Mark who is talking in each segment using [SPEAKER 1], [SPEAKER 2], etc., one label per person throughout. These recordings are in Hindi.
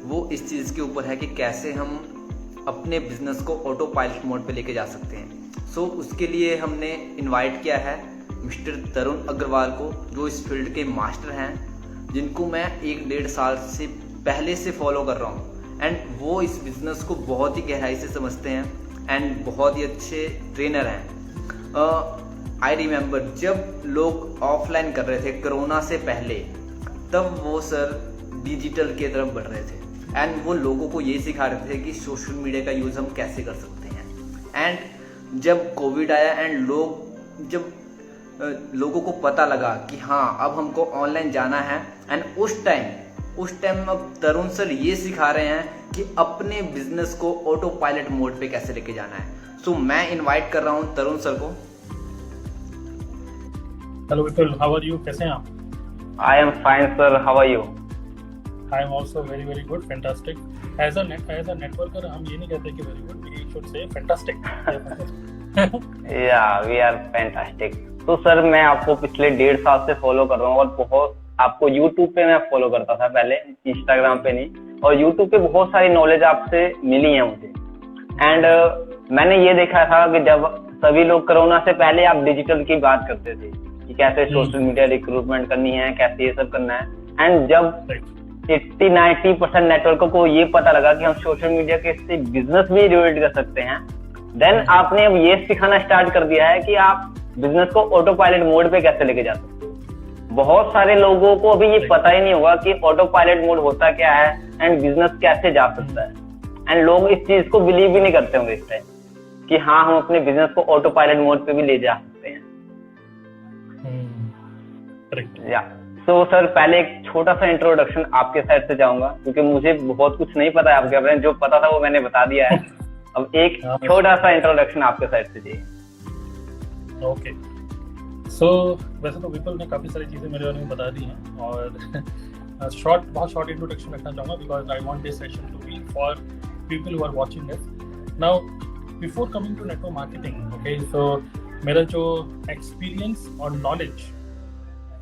[SPEAKER 1] वो इस चीज़ के ऊपर है कि कैसे हम अपने बिजनेस को ऑटो पायलट मोड पे लेके जा सकते हैं। सो उसके लिए हमने इनवाइट किया है मिस्टर तरुण अग्रवाल को, जो इस फील्ड के मास्टर हैं, जिनको मैं 1-1.5 साल से पहले से फॉलो कर रहा हूँ। एंड वो इस बिज़नेस को बहुत ही गहराई से समझते हैं एंड बहुत ही अच्छे ट्रेनर हैं। आई रिमेंबर जब लोग ऑफलाइन कर रहे थे कोरोना से पहले, तब वो सर डिजिटल की तरफ बढ़ रहे थे एंड वो लोगों को ये सिखा रहे थे कि सोशल मीडिया का यूज़ हम कैसे कर सकते हैं। एंड जब कोविड आया एंड लोगों को पता लगा कि हाँ अब हमको ऑनलाइन जाना है, एंड उस टाइम अब तरुण सर ये सिखा रहे हैं कि अपने बिजनेस को ऑटो पायलट मोड पे कैसे लेके जाना है। सो मैं इनवाइट कर रहा हूँ तरुण सर को।
[SPEAKER 2] Hello Vipul, how are you? कैसे हैं आप?
[SPEAKER 3] I am fine, sir. How are you?
[SPEAKER 2] I am also very very good, fantastic. As a networker हम ये नहीं कहते कि very good, we should say fantastic.
[SPEAKER 3] Yeah, we are fantastic. तो सर मैं आपको पिछले 1.5 साल से फॉलो कर रहा हूँ और बहुत आपको YouTube पे मैं फॉलो करता था पहले, Instagram पे नहीं, और YouTube पे बहुत सारी नॉलेज आपसे मिली है मुझे। एंड मैंने ये देखा था कि जब सभी लोग कोरोना से पहले आप डिजिटल की बात करते थे कि कैसे सोशल मीडिया रिक्रूटमेंट करनी है, कैसे ये सब करना है। एंड जब 80-90% नेटवर्कों को ये पता लगा कि हम सोशल मीडिया के से बिजनेस भी रिलेट कर सकते हैं, देन आपने अब ये सिखाना स्टार्ट कर दिया है कि आप बिजनेस को ऑटो पायलट मोड पे कैसे लेके जा सकते हो। बहुत सारे लोगों को अभी ये पता ही नहीं होगा कि ऑटो पायलट मोड होता क्या है एंड बिजनेस कैसे जा सकता है। एंड लोग इस चीज को बिलीव भी नहीं करते होंगे इस टाइम कि हाँ हम अपने बिजनेस को ऑटो पायलट मोड पे भी ले जा सकते हैं। या सो सर पहले एक छोटा सा इंट्रोडक्शन आपके साइड से चाहूंगा, क्योंकि मुझे बहुत कुछ नहीं पता है आपके बारे में, जो पता था वो मैंने बता दिया है। अब एक छोटा सा इंट्रोडक्शन आपके साइड से चाहिए।
[SPEAKER 2] ओके, सो वैसे तो विपुल ने काफ़ी सारी चीज़ें मेरे बारे में बता दी हैं, और बहुत शॉर्ट इंट्रोडक्शन रखना चाहूँगा because I want this session to be for people who are watching this. Now before coming to network marketing, okay, so मेरा जो एक्सपीरियंस और नॉलेज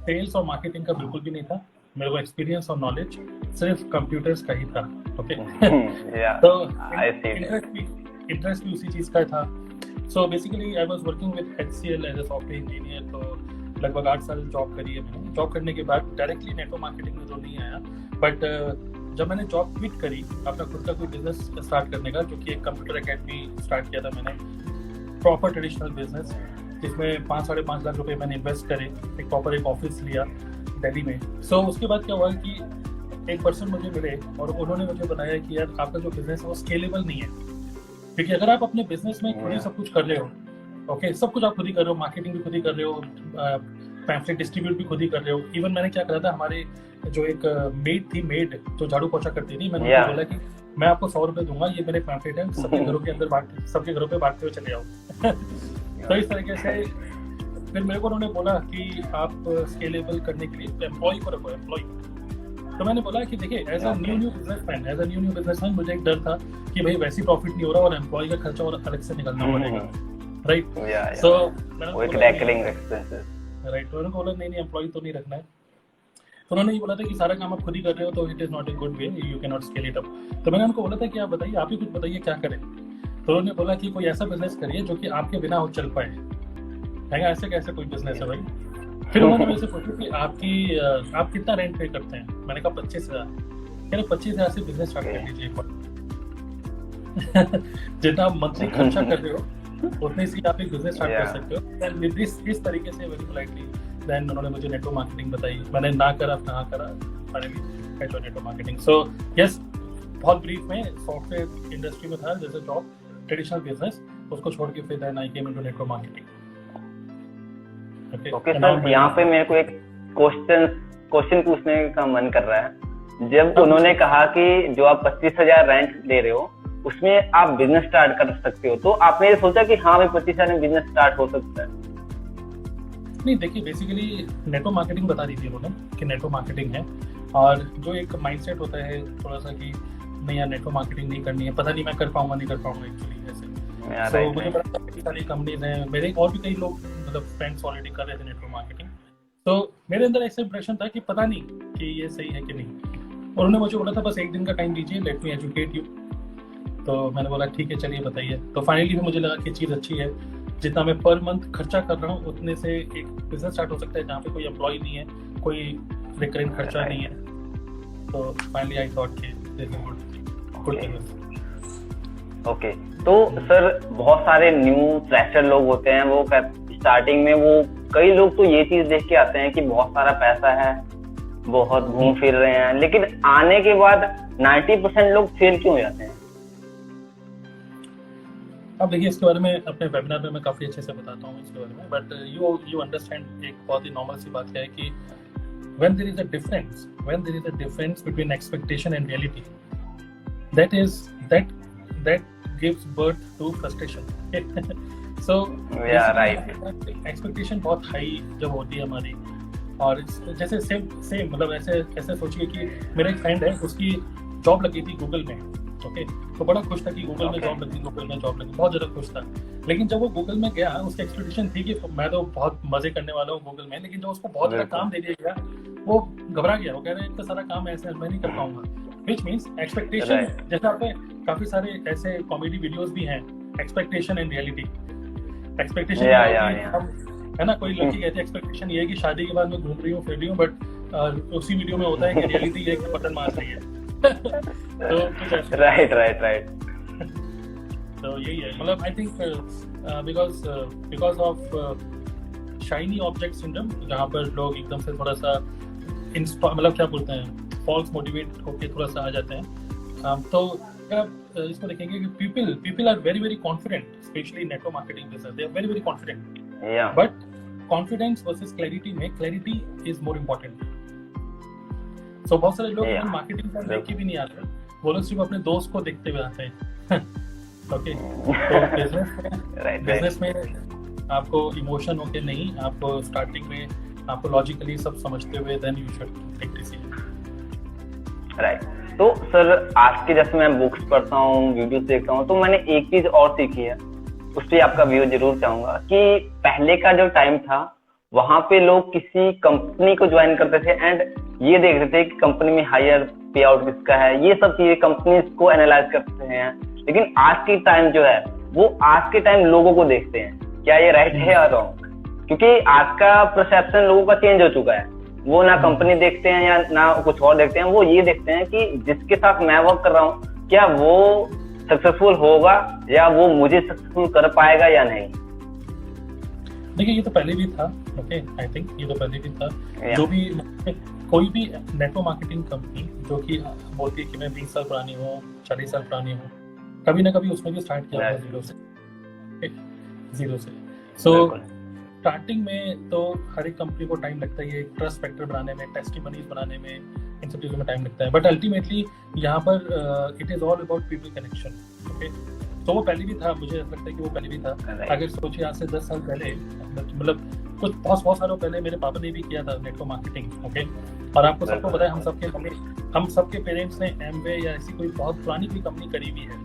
[SPEAKER 2] सेल्स और मार्केटिंग का बिल्कुल भी नहीं था। मेरे को एक्सपीरियंस और नॉलेज सिर्फ कंप्यूटर्स का ही था। ओके, तो इंटरेस्ट भी उसी चीज़ का था। So basically I was working with HCL as a software engineer. तो लगभग 8 साल जॉब करी है मैंने। जॉब करने के बाद डायरेक्टली नेटवर्क मार्केटिंग में तो नहीं आया, बट जब मैंने जॉब क्विट करी अपना खुद का कोई बिजनेस स्टार्ट करने का, जो कि एक कंप्यूटर अकेडमी स्टार्ट किया था मैंने, प्रॉपर ट्रेडिशनल बिजनेस, जिसमें 5-5.5 लाख रुपए मैंने इन्वेस्ट करे, एक ऑफिस लिया दिल्ली में। सो उसके बाद क्या हुआ कि एक पर्सन मुझे मिले और उन्होंने मुझे बताया कि यार आपका जो बिजनेस है वो स्केलेबल नहीं है, क्योंकि अगर आप अपने बिजनेस में खुद ही सब कुछ कर रहे हो, ओके, सब कुछ आप खुद ही कर रहे हो, मार्केटिंग भी खुद ही कर रहे हो, पैम्फलेट डिस्ट्रीब्यूट भी खुद ही कर रहे हो। इवन मैंने क्या करा था, हमारे जो एक मेड जो झाड़ू पोछा करती थी, मैंने उनको बोला कि मैं आपको 100 रुपए दूंगा, ये मेरे पैम्फलेट है, सबके घरों के अंदर सबके घरों पे बांटते हुए चले जाओ। तो इस तरीके से फिर मेरे को उन्होंने बोला कि आप स्केलेबल करने के लिए एम्प्लॉय को रखो, एम्प्लॉय। तो मैंने बोला कि देखिए एज अ न्यू बिजनेसमैन मुझे एक डर था कि भाई वैसे प्रॉफिट नहीं हो रहा और एम्प्लॉय का खर्चा और अलग से निकलना पड़ेगा, राइट। सो राइट, तो उन्होंने बोला नहीं एम्प्लॉय तो नहीं रखना है। तो उन्होंने ये बोला था कि सारा काम आप खुद ही कर रहे हो, तो it is not a good way, you can not scale it up. तो मैंने उनको बोला था कि आप बताइए, आप ही कुछ बताइए क्या करें। तो उन्होंने बोला कि कोई ऐसा बिजनेस करिए जो कि आपके बिना हो चल पाए। है ऐसे कैसे कोई बिजनेस है भाई? फिर उन्होंने मुझसे पूछा कि आप कितना रेंट पे करते हैं? मैंने कहा 25,000। कह रहे 25,000 से बिजनेस स्टार्ट कर लीजिए। जितना आप मंथली खर्चा कर रहे हो उतने से आप एक बिजनेस स्टार्ट कर सकते हो। इस तरीके से वेरी पोलाइटली देन उन्होंने मुझे नेटवर्क मार्केटिंग बताई। मैंने ना करा finally network marketing. So yes, बहुत ब्रीफ में सॉफ्टवेयर इंडस्ट्री में था जैसे जॉब, ट्रेडिशनल बिजनेस, उसको छोड़ के फिर then I came into network marketing.
[SPEAKER 3] Okay sir, यहाँ पे मेरे को एक क्वेश्चन पूछने का मन कर रहा है। जब उन्होंने कहा कि जो आप 25,000 रेंट ले रहे हो उसमें आप बिजनेस स्टार्ट कर सकते हो, तो आपने ये सोचा कि हाँ भाई 25,000 में बिजनेस स्टार्ट हो सकता है?
[SPEAKER 2] नहीं, देखिए बेसिकली नेटवर्क मार्केटिंग बता दी थी उन्होंने कि नेटवर्क मार्केटिंग है, और जो एक माइंडसेट होता है थोड़ा सा कि नहीं यार नेटवर्क मार्केटिंग नहीं करनी है, पता नहीं मैं कर पाऊंगा नहीं कर पाऊंगा एक्चुअली ऐसे। तो मुझे पता काफी सारी कंपनीज हैं, मेरे और भी कई लोग मतलब फ्रेंड्स ऑलरेडी कर रहे थे नेटवर्क मार्केटिंग। तो मेरे अंदर ऐसा इंप्रेशन था कि पता नहीं कि ये सही है कि नहीं। उन्होंने मुझे बोला था बस 1 दिन का टाइम दीजिए, लेट मी एजुकेट यू। तो मैंने बोला ठीक है चलिए बताइए। तो फाइनली फिर मुझे लगा कि चीज़ अच्छी है, जितना मैं पर मंथ खर्चा कर रहा हूँ उतने से एक बिजनेस स्टार्ट हो सकता है जहाँ पे कोई एम्प्लॉय नहीं है, कोई रिकरिंग खर्चा नहीं है। तो फाइनली आई थॉट कि this is good business.
[SPEAKER 3] Okay, तो सर बहुत सारे न्यू फ्रेशर लोग होते हैं, वो स्टार्टिंग में वो कई लोग तो ये चीज देख के आते हैं कि बहुत सारा पैसा है, बहुत घूम फिर रहे हैं, लेकिन आने के बाद 90% लोग फेल क्यों हो जाते हैं?
[SPEAKER 2] अब देखिए इसके बारे में अपने वेबिनार में मैं काफ़ी अच्छे से बताता हूँ इसके बारे में, बट यू अंडरस्टैंड एक बहुत ही नॉर्मल सी बात है कि when there is a difference between expectation and reality, that gives birth to frustration. So
[SPEAKER 3] yeah, right.
[SPEAKER 2] expectation बहुत हाई जब होती है हमारी, और जैसे सेम मतलब ऐसे सोचिए कि मेरा एक फ्रेंड है, उसकी जॉब लगी थी गूगल में, ओके, तो बड़ा खुश था कि गूगल में जॉब लगी, बहुत ज़्यादा खुश था। लेकिन जब वो गूगल में गया, उसकी एक्सपेक्टेशन थी कि मैं तो बहुत मजे करने वाला हूँ गूगल में, लेकिन जब उसको बहुत ज़्यादा काम दे दिया गया, वो घबरा गया। वो कह रहे हैं इतना सारा काम ऐसे मैं नहीं कर पाऊंगा। विच मीन्स एक्सपेक्टेशन, जैसे आपने काफी सारे ऐसे कॉमेडी वीडियोस भी हैं, एक्सपेक्टेशन एंड रियलिटी। एक्सपेक्टेशन है ना, कोई लड़की कहती है एक्सपेक्टेशन ये है कि शादी के बाद मैं घूम रही हूँ फिर रही हूँ, बट उसी वीडियो में होता है कि रियलिटी ये है कि बटन मार रही है। तो कुछ राइट तो यही है, मतलब I think because of shiny object syndrome, जहाँ पर लोग एकदम से थोड़ा सा मतलब क्या बोलते हैं, फॉल्स मोटिवेट होके थोड़ा सा आ जाते हैं। तो आप इसको देखेंगे कि people are very confident, specially network marketing business, they are very confident, but confidence versus clarity में clarity is more important. So बहुत सारे लोग मार्केटिंग का देख के भी नहीं आते, वो लोग सिर्फ अपने दोस्त को देखते हुए आते हैं। ओके, तो बिजनेस में आपको इमोशन होके नहीं, आपको स्टार्टिंग में आपको लॉजिकली सब समझते हुए then you should take decision.
[SPEAKER 3] Right. तो सर आज के जैसे मैं बुक्स पढ़ता हूँ, वीडियोस देखता हूँ, तो मैंने एक चीज और सीखी है, उस पर आपका व्यू जरूर चाहूंगा कि पहले का जो टाइम था वहां पे लोग किसी कंपनी को ज्वाइन करते थे एंड ये देखते थे कि कंपनी में हायर पे आउट किसका है, ये सब चीजें कंपनीज को एनालाइज करते हैं। लेकिन आज की टाइम जो है वो आज के टाइम लोगों को देखते हैं, क्या ये राइट है या रॉन्ग? क्योंकि आज का परसेप्शन लोगों का चेंज हो चुका है, वो ना कंपनी देखते हैं या ना कुछ और देखते हैं, वो ये देखते हैं कि जिसके साथ मैं वर्क कर रहा हूँ क्या वो सक्सेसफुल होगा या वो मुझे सक्सेसफुल कर पाएगा या नहीं।
[SPEAKER 2] देखिए ये तो पहले भी था, ओके, आई थिंक ये तो पहले भी था। जो भी कोई भी नेटवर्क मार्केटिंग कंपनी जो कि बोलती है कि मैं 20 साल पुरानी हूँ, 40 साल पुरानी हूँ, कभी ना कभी उसने भी स्टार्ट किया था जीरो से। सो स्टार्टिंग में तो हर एक कंपनी को टाइम लगता है, एक ट्रस्ट फैक्टर बनाने में, टेस्टिमनीज बनाने में, इन सब चीज़ों में टाइम लगता है, बट अल्टीमेटली यहाँ पर it is all about people connection. Okay, तो वो पहले भी था, मुझे ऐसा लगता है कि वो पहले भी था। अगर सोचिए आज से 10 साल पहले, मतलब कुछ बहुत सालों पहले मेरे पापा ने भी किया था नेटवर्क मार्केटिंग। ओके, और आपको सबको पता है हम सबके पेरेंट्स ने एमवे या ऐसी कोई बहुत पुरानी कोई कंपनी करी हुई है,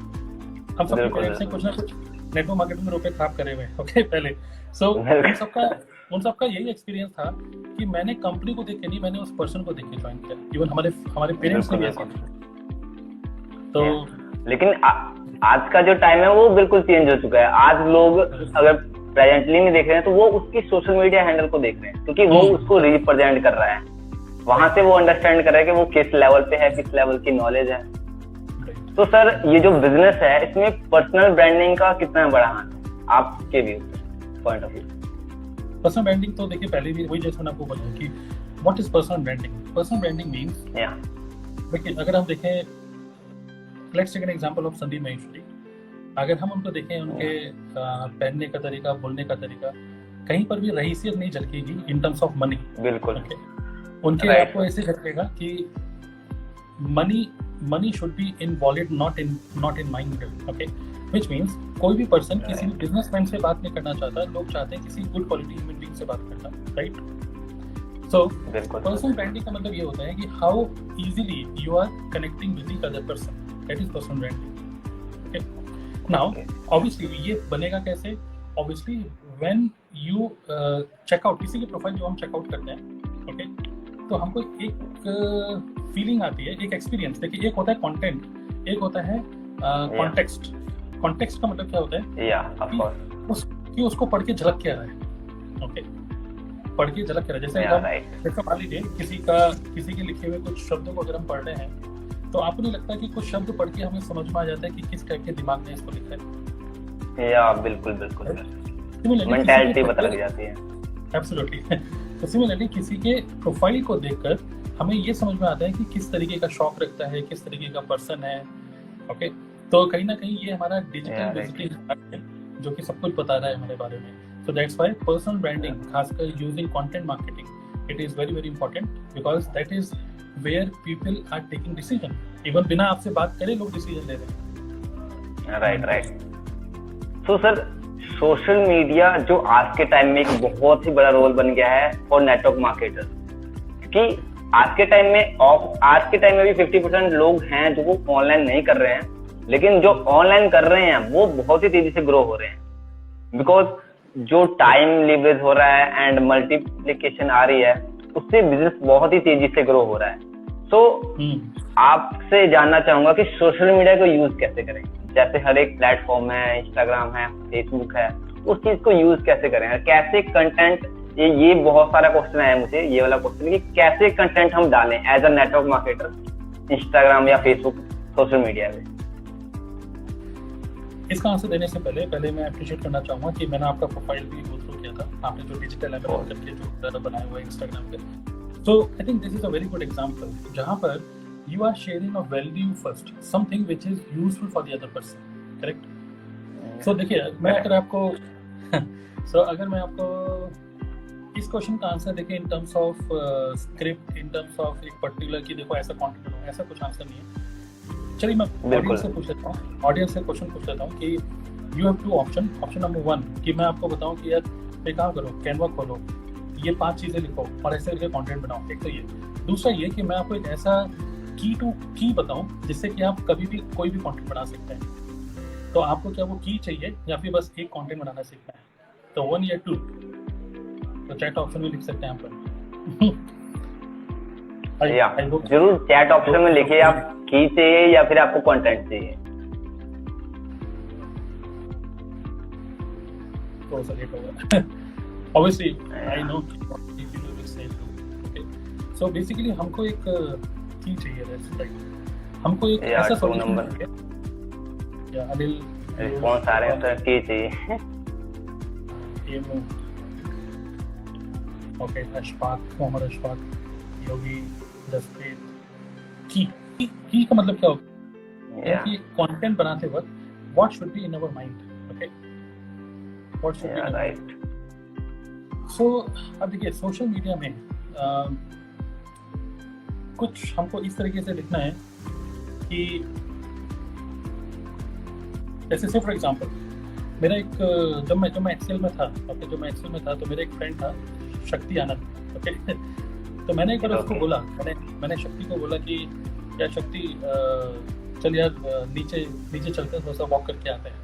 [SPEAKER 2] हम सबके पेरेंट्स ने कुछ ना कुछ नेटवर्क मार्केटिंग में रुपए खराब करे हुए। ओके, पहले सो उन सबका यही एक्सपीरियंस था कि मैंने कंपनी को देख के नहीं, मैंने उस पर्सन को देख के ज्वाइन किया। इवन हमारे पेरेंट्स ने भी ऐसा किया। तो
[SPEAKER 3] लेकिन आज का जो टाइम है वो बिल्कुल चेंज हो चुका है। आज लोग अगर प्रेजेंटली नहीं देख रहे हैं तो वो उसकी सोशल मीडिया हैंडल को देख रहे हैं, क्योंकि वो उसको रिप्रेजेंट कर रहा है, वहां से वो अंडरस्टैंड कर रहा है कि वो किस लेवल पे है, किस लेवल की नॉलेज है। तो सर ये जो बिजनेस है इसमें पर्सनल ब्रांडिंग का कितना बड़ा हाथ है आपके view point of view?
[SPEAKER 2] Personal branding तो देखिए पहले भी वही जैसे मैंने आपको बोला कि what is personal branding. Personal branding means, देखिए अगर हम देखें, let's take an example of Sandeep Maheshwari. अगर हम उनको देखें, उनके पहनने का तरीका, बोलने का तरीका, कहीं पर भी रईसियत नहीं झलकेगी इन टर्म्स ऑफ मनी।
[SPEAKER 3] बिल्कुल
[SPEAKER 2] उनके आपको ऐसे झलकेगा कि money should be in wallet, not in mind. Okay, which means कोई भी पर्सन किसी बिजनेसमैन से बात नहीं करना चाहता, लोग चाहते हैं किसी गुड क्वालिटी ह्यूमन बीइंग से बात करना, राइट? सो पर्सनल ब्रांडिंग का मतलब ये होता है कि how easily you are connecting with the other person, that is personal branding. Okay, now obviously ये बनेगा कैसे? ऑब्वियसली व्हेन यू चेकआउट, किसी की प्रोफाइल जो हम चेकआउट करते हैं, ओके, तो हमको एक फीलिंग आती है, एक एक्सपीरियंस। देखिए, एक होता है कंटेंट, एक होता है कॉन्टेक्स्ट। कॉन्टेक्स्ट का मतलब क्या होता है कि उसको पढ़ के झलक क्या रहा है। ओके, पढ़ के झलक क्या रहा है। जैसे मान लीजिए किसी के लिखे हुए कुछ शब्दों को अगर हम पढ़ रहे हैं, तो आपको नहीं लगता कि कुछ शब्द पढ़ के हमें समझ में आ जाता है कि किस टाइप के दिमाग ने इसको लिखा है?
[SPEAKER 3] या बिल्कुल मेंटालिटी पता लग जाती है।
[SPEAKER 2] एब्सोल्युटली। तो सिमिलरली किसी के प्रोफाइल को देखकर हमें ये समझ में आता है कि किस तरीके का शौक रखता है, किस तरीके का पर्सन है। ओके, तो कहीं ना कहीं ये हमारा डिजिटल विजिटिंग है जो कि सब कुछ बता रहा है हमारे बारे में। So that's why personal branding, खासकर using content marketing, it is very very important, because that is where people are taking decision. Even बिना आपसे बात करे लोग डिसीजन ले रहे हैं।
[SPEAKER 3] राइट। तो सर, सोशल मीडिया जो आज के टाइम में एक बहुत ही बड़ा रोल बन गया है फॉर नेटवर्क मार्केटर, क्योंकि आज के टाइम में भी 50% लोग हैं जो वो ऑनलाइन नहीं कर रहे हैं, लेकिन जो ऑनलाइन कर रहे हैं वो बहुत ही तेजी से ग्रो हो रहे हैं। बिकॉज जो टाइम लिवरेज हो रहा है एंड मल्टीप्लिकेशन आ रही है, उससे बिजनेस बहुत ही तेजी से ग्रो हो रहा है। सो आपसे जानना चाहूंगा कि सोशल मीडिया को यूज कैसे करें। जैसे हर एक प्लेटफॉर्म है, इंस्टाग्राम है, फेसबुक है, उस चीज को यूज कैसे करें, कैसे कंटेंट, ये बहुत सारा क्वेश्चन है मुझे, ये वाला क्वेश्चन कि कैसे कंटेंट हम डालें as a network marketer Instagram या फेसबुक सोशल मीडिया पे।
[SPEAKER 2] इसका आंसर देने से पहले मैं अप्रिशिएट करना चाहूंगा कि मैंने आपका प्रोफाइल भी गो थ्रू किया था, आपने जो डिजिटल एमएलएम करके जो बनाया हुआ है इंस्टाग्राम पे। So I think this is a very good example, जहां पर you are sharing a value first, something which is useful for the other person, correct? So देखिए, अगर मैं आपको इस क्वेश्चन का आंसर देखें इन terms of script, in terms of एक पर्टिकुलर कि देखो ऐसा कंटेंट हो, ऐसा कुछ आंसर नहीं है। चलिए मैं ऑडियंस से पूछ लेता हूँ, ऑडियंस से क्वेश्चन पूछ लेता हूँ कि you have 2 option. Option number 1 कि मैं आपको बताऊँ कि यार एक काम करो, कैनवा खोलो, ये 5 चीजें लिखो और ऐसे करके कंटेंट बनाओ। एक तो ये। दूसरा ये कि मैं आपको एक ऐसा की बताऊं जिससे कि आप कभी भी कोई भी कंटेंट बना सकते हैं। तो आपको क्या वो की चाहिए या फिर बस एक कंटेंट बनाना सीखना है? तो 1 या 2, तो चैट ऑप्शन में लिख सकते हैं आप।
[SPEAKER 3] जरूर चैट ऑप्शन में लिखिए आप की चाहिए या फिर आपको कंटेंट चाहिए।
[SPEAKER 2] तो सर लेट होगा। Obviously I know people will say too. Okay, so basically हमको एक की चाहिए, हमको एक ऐसा सॉल्यूशन चाहिए। या अनिल
[SPEAKER 3] रिस्पांस आ रहे हैं तो की चाहिए।
[SPEAKER 2] ओके, अशफाक, मोहम्मद अशफाक, योगी, जसप्रीत। की का मतलब क्या होता है कि कंटेंट बनाते वक्त what should be in our mind. Okay, what should be right. So अब देखिए, सोशल मीडिया में कुछ हमको इस तरीके से लिखना है कि जैसे फॉर एग्जांपल मेरा एक जब मैं एक्सेल में था, तो मेरा एक फ्रेंड था शक्ति आनंद। ओके, तो मैंने एक बार उसको बोला, मैंने शक्ति को बोला कि यार शक्ति चल यार नीचे चलते हैं, थोड़ा सा वॉक करके आते हैं।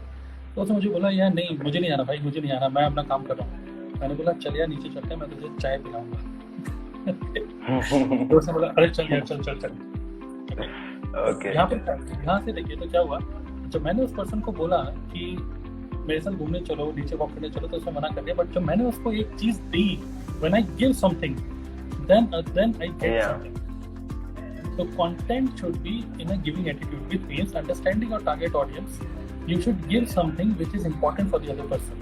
[SPEAKER 2] तो उसने मुझे बोला यार नहीं, मुझे नहीं आना भाई, मुझे नहीं आना, मैं अपना काम कर रहा हूँ। मैंने बोला चल यार नीचे चलते हैं, मैं तुझे चाय पिलाऊंगा। तो उसने बोला अरे चल यार चल।
[SPEAKER 3] ओके,
[SPEAKER 2] यहाँ से देखिए तो क्या हुआ, जब मैंने उस पर्सन को बोला कि मेरे साथ घूमने चलो, नीचे वॉक करने चलो, तो उसने मना कर दिया। बट जब मैंने उसको एक चीज दी, when I give something then I get something. So content should be in a giving attitude, which means understanding your target audience. You should give something which is important for the other person.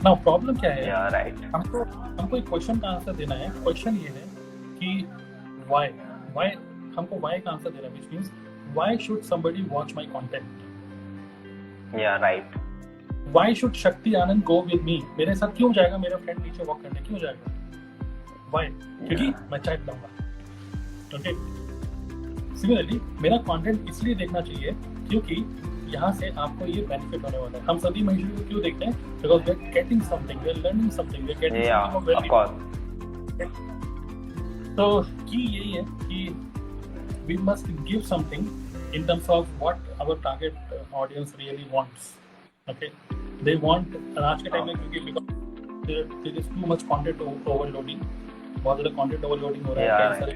[SPEAKER 2] Now problem क्या है?
[SPEAKER 3] Yeah, right.
[SPEAKER 2] हमको एक क्वेश्चन का आंसर देना है। क्वेश्चन ये है कि why हमको why का आंसर देना है, which means why should somebody watch my content?
[SPEAKER 3] Yeah, right.
[SPEAKER 2] Why should Shakti Anand go with me? मेरे साथ क्यों जाएगा मेरा फ्रेंड नीचे वॉक करने, क्यों जाएगा? Why? क्योंकि मैं चाय पिलाऊंगा। ओके, सिमिलरली मेरा कंटेंट इसलिए देखना चाहिए क्योंकि यहाँ से आपको ये बेनिफिट होने वाला है। हम सभी मनुष्य को क्यों देखते हैं? Because we are getting something, we are learning something, we are getting something of value. तो की यही है कि we must give something in terms of what our target audience really wants. Okay, they want, आज के टाइम में क्योंकि there is too much content overloading, बहुत ज़्यादा कंटेंट ओवरलोडिंग हो रहा है,
[SPEAKER 3] Yeah,
[SPEAKER 2] कई सारे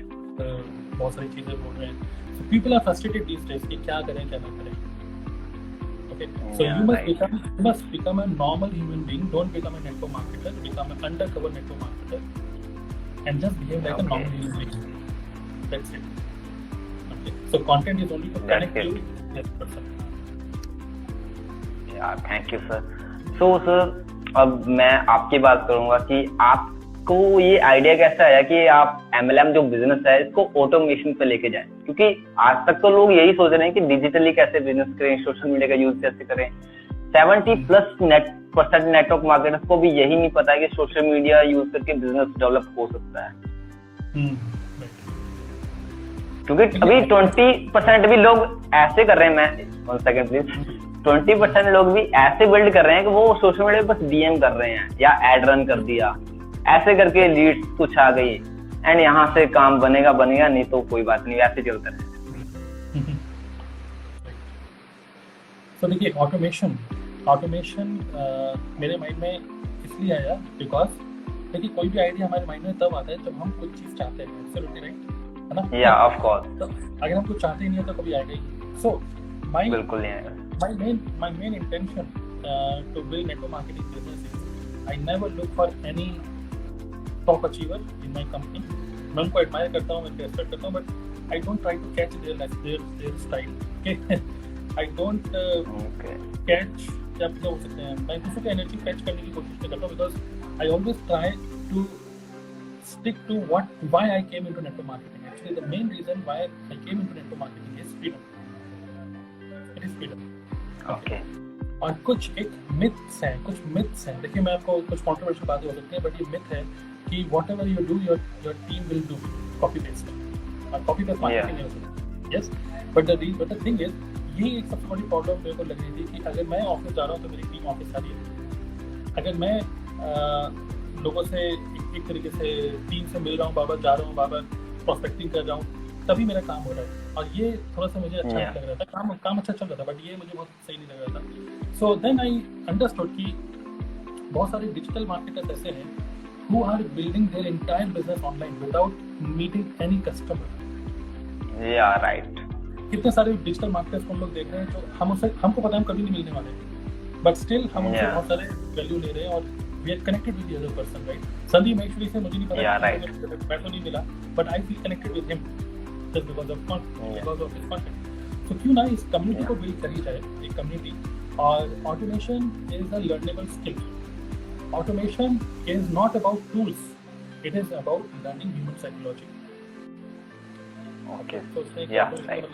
[SPEAKER 2] बहुत सारी चीज़ें बोल रहे हैं, so people are frustrated these days कि क्या करें क्या ना करें. Okay, so
[SPEAKER 3] Yeah,
[SPEAKER 2] you must become a normal human being. Don't become a network marketer. Become an undercover network marketer, and just behave like a normal human being. That's it. Okay, so content is only to connect you with that person.
[SPEAKER 3] Thank you sir. So sir, अब मैं आपकी बात करूंगा कि आपको ये आइडिया कैसे आया कि आप MLM जो बिजनेस है इसको ऑटोमेशन पे लेके जाएं, क्योंकि आज तक तो लोग यही सोच रहे हैं कि डिजिटली कैसे बिजनेस करें, सोशल मीडिया का यूज कैसे करें. 70% नेटवर्क मार्केटर्स को भी यही नहीं पता है कि सोशल मीडिया यूज करके बिजनेस डेवलप हो सकता है. क्योंकि अभी 20% भी लोग ऐसे कर रहे हैं, मैं 1 सेकंड प्लीज, 20% लोग भी ऐसे बिल्ड कर रहे हैं कि वो सोशल मीडिया पे बस DM कर रहे हैं या एड रन कर दिया, ऐसे करके लीड्स कुछ आ गई एंड यहाँ से काम बनेगा, नहीं तो कोई बात नहीं, ऐसे चलता है.
[SPEAKER 2] तो देखिए ऑटोमेशन मेरे माइंड में इसलिए आया बिकॉज देखिए कोई भी आइडिया हमारे माइंड में तब आता है जब हम कुछ चीज चाहते हैं. एब्सोल्युटली राइट, है ना?
[SPEAKER 3] या ऑफ कोर्स.
[SPEAKER 2] तो अगर हम कुछ चाहते ही नहीं है तो कभी आएगा ही. सो
[SPEAKER 3] बिल्कुल नहीं आएगा.
[SPEAKER 2] My main intention to build network marketing business is I never look for any top achiever in my company. मैं उनको admire करता हूँ, मैं उनको respect करता हूँ, but I don't try to catch their style. Okay, I don't catch क्या बोल सकते हैं, मैं दूसरों की एनर्जी कैच करने की कोशिश नहीं करता, because I always try to stick to why I came into network marketing. Actually, the main reason why I came into network marketing is freedom. It is freedom.
[SPEAKER 3] Okay.
[SPEAKER 2] और कुछ एक मिथ्स हैं. देखिए मैं आपको कुछ कंट्रोवर्शियल बातें हो सकती हैं, बट ये मिथ है कि whatever you do your team will do copy paste, और कॉपी पेस्ट मार्केटिंग नहीं हो सकती. Yes, but the thing is, ये एक सबसे बड़ी प्रॉब्लम मेरे को लग रही थी कि अगर मैं ऑफिस जा रहा हूँ तो मेरी टीम ऑफिस आ रही है. अगर मैं लोगों से एक तरीके से टीम से मिल रहा हूँ, बाबा जा रहा हूँ, बाबा प्रोस्पेक्टिंग कर रहा हूँ, तभी मेरा काम हो रहा है. और ये थोड़ा सा मुझे अच्छा नहीं लग रहा था. काम अच्छा चल रहा था, बट ये मुझे बहुत सही नहीं लग रहा था. सो देन आई अंडरस्टूड कि बहुत सारे डिजिटल मार्केटर्स ऐसे हैं who are building their entire business online without meeting any customer.
[SPEAKER 3] Yeah, right.
[SPEAKER 2] कितने सारे डिजिटल मार्केटर्स को हम लोग देख रहे हैं जो हमको पता है हम कभी नहीं मिलने वाले, बट स्टिल हम उनसे बहुत सारे वैल्यू ले रहे हैं और we are connected with the other person, right? Sandeep Maheshwari से मुझे नहीं पता, मैं तो नहीं मिला, but I feel connected with him just because of his content. So क्यों ना इस कम्युनिटी को बिल्ड करी जाए, एक कम्युनिटी. और automation is a learnable skill. Automation is not about tools, it is about learning human psychology.
[SPEAKER 3] Okay.
[SPEAKER 2] तो
[SPEAKER 3] या राइट.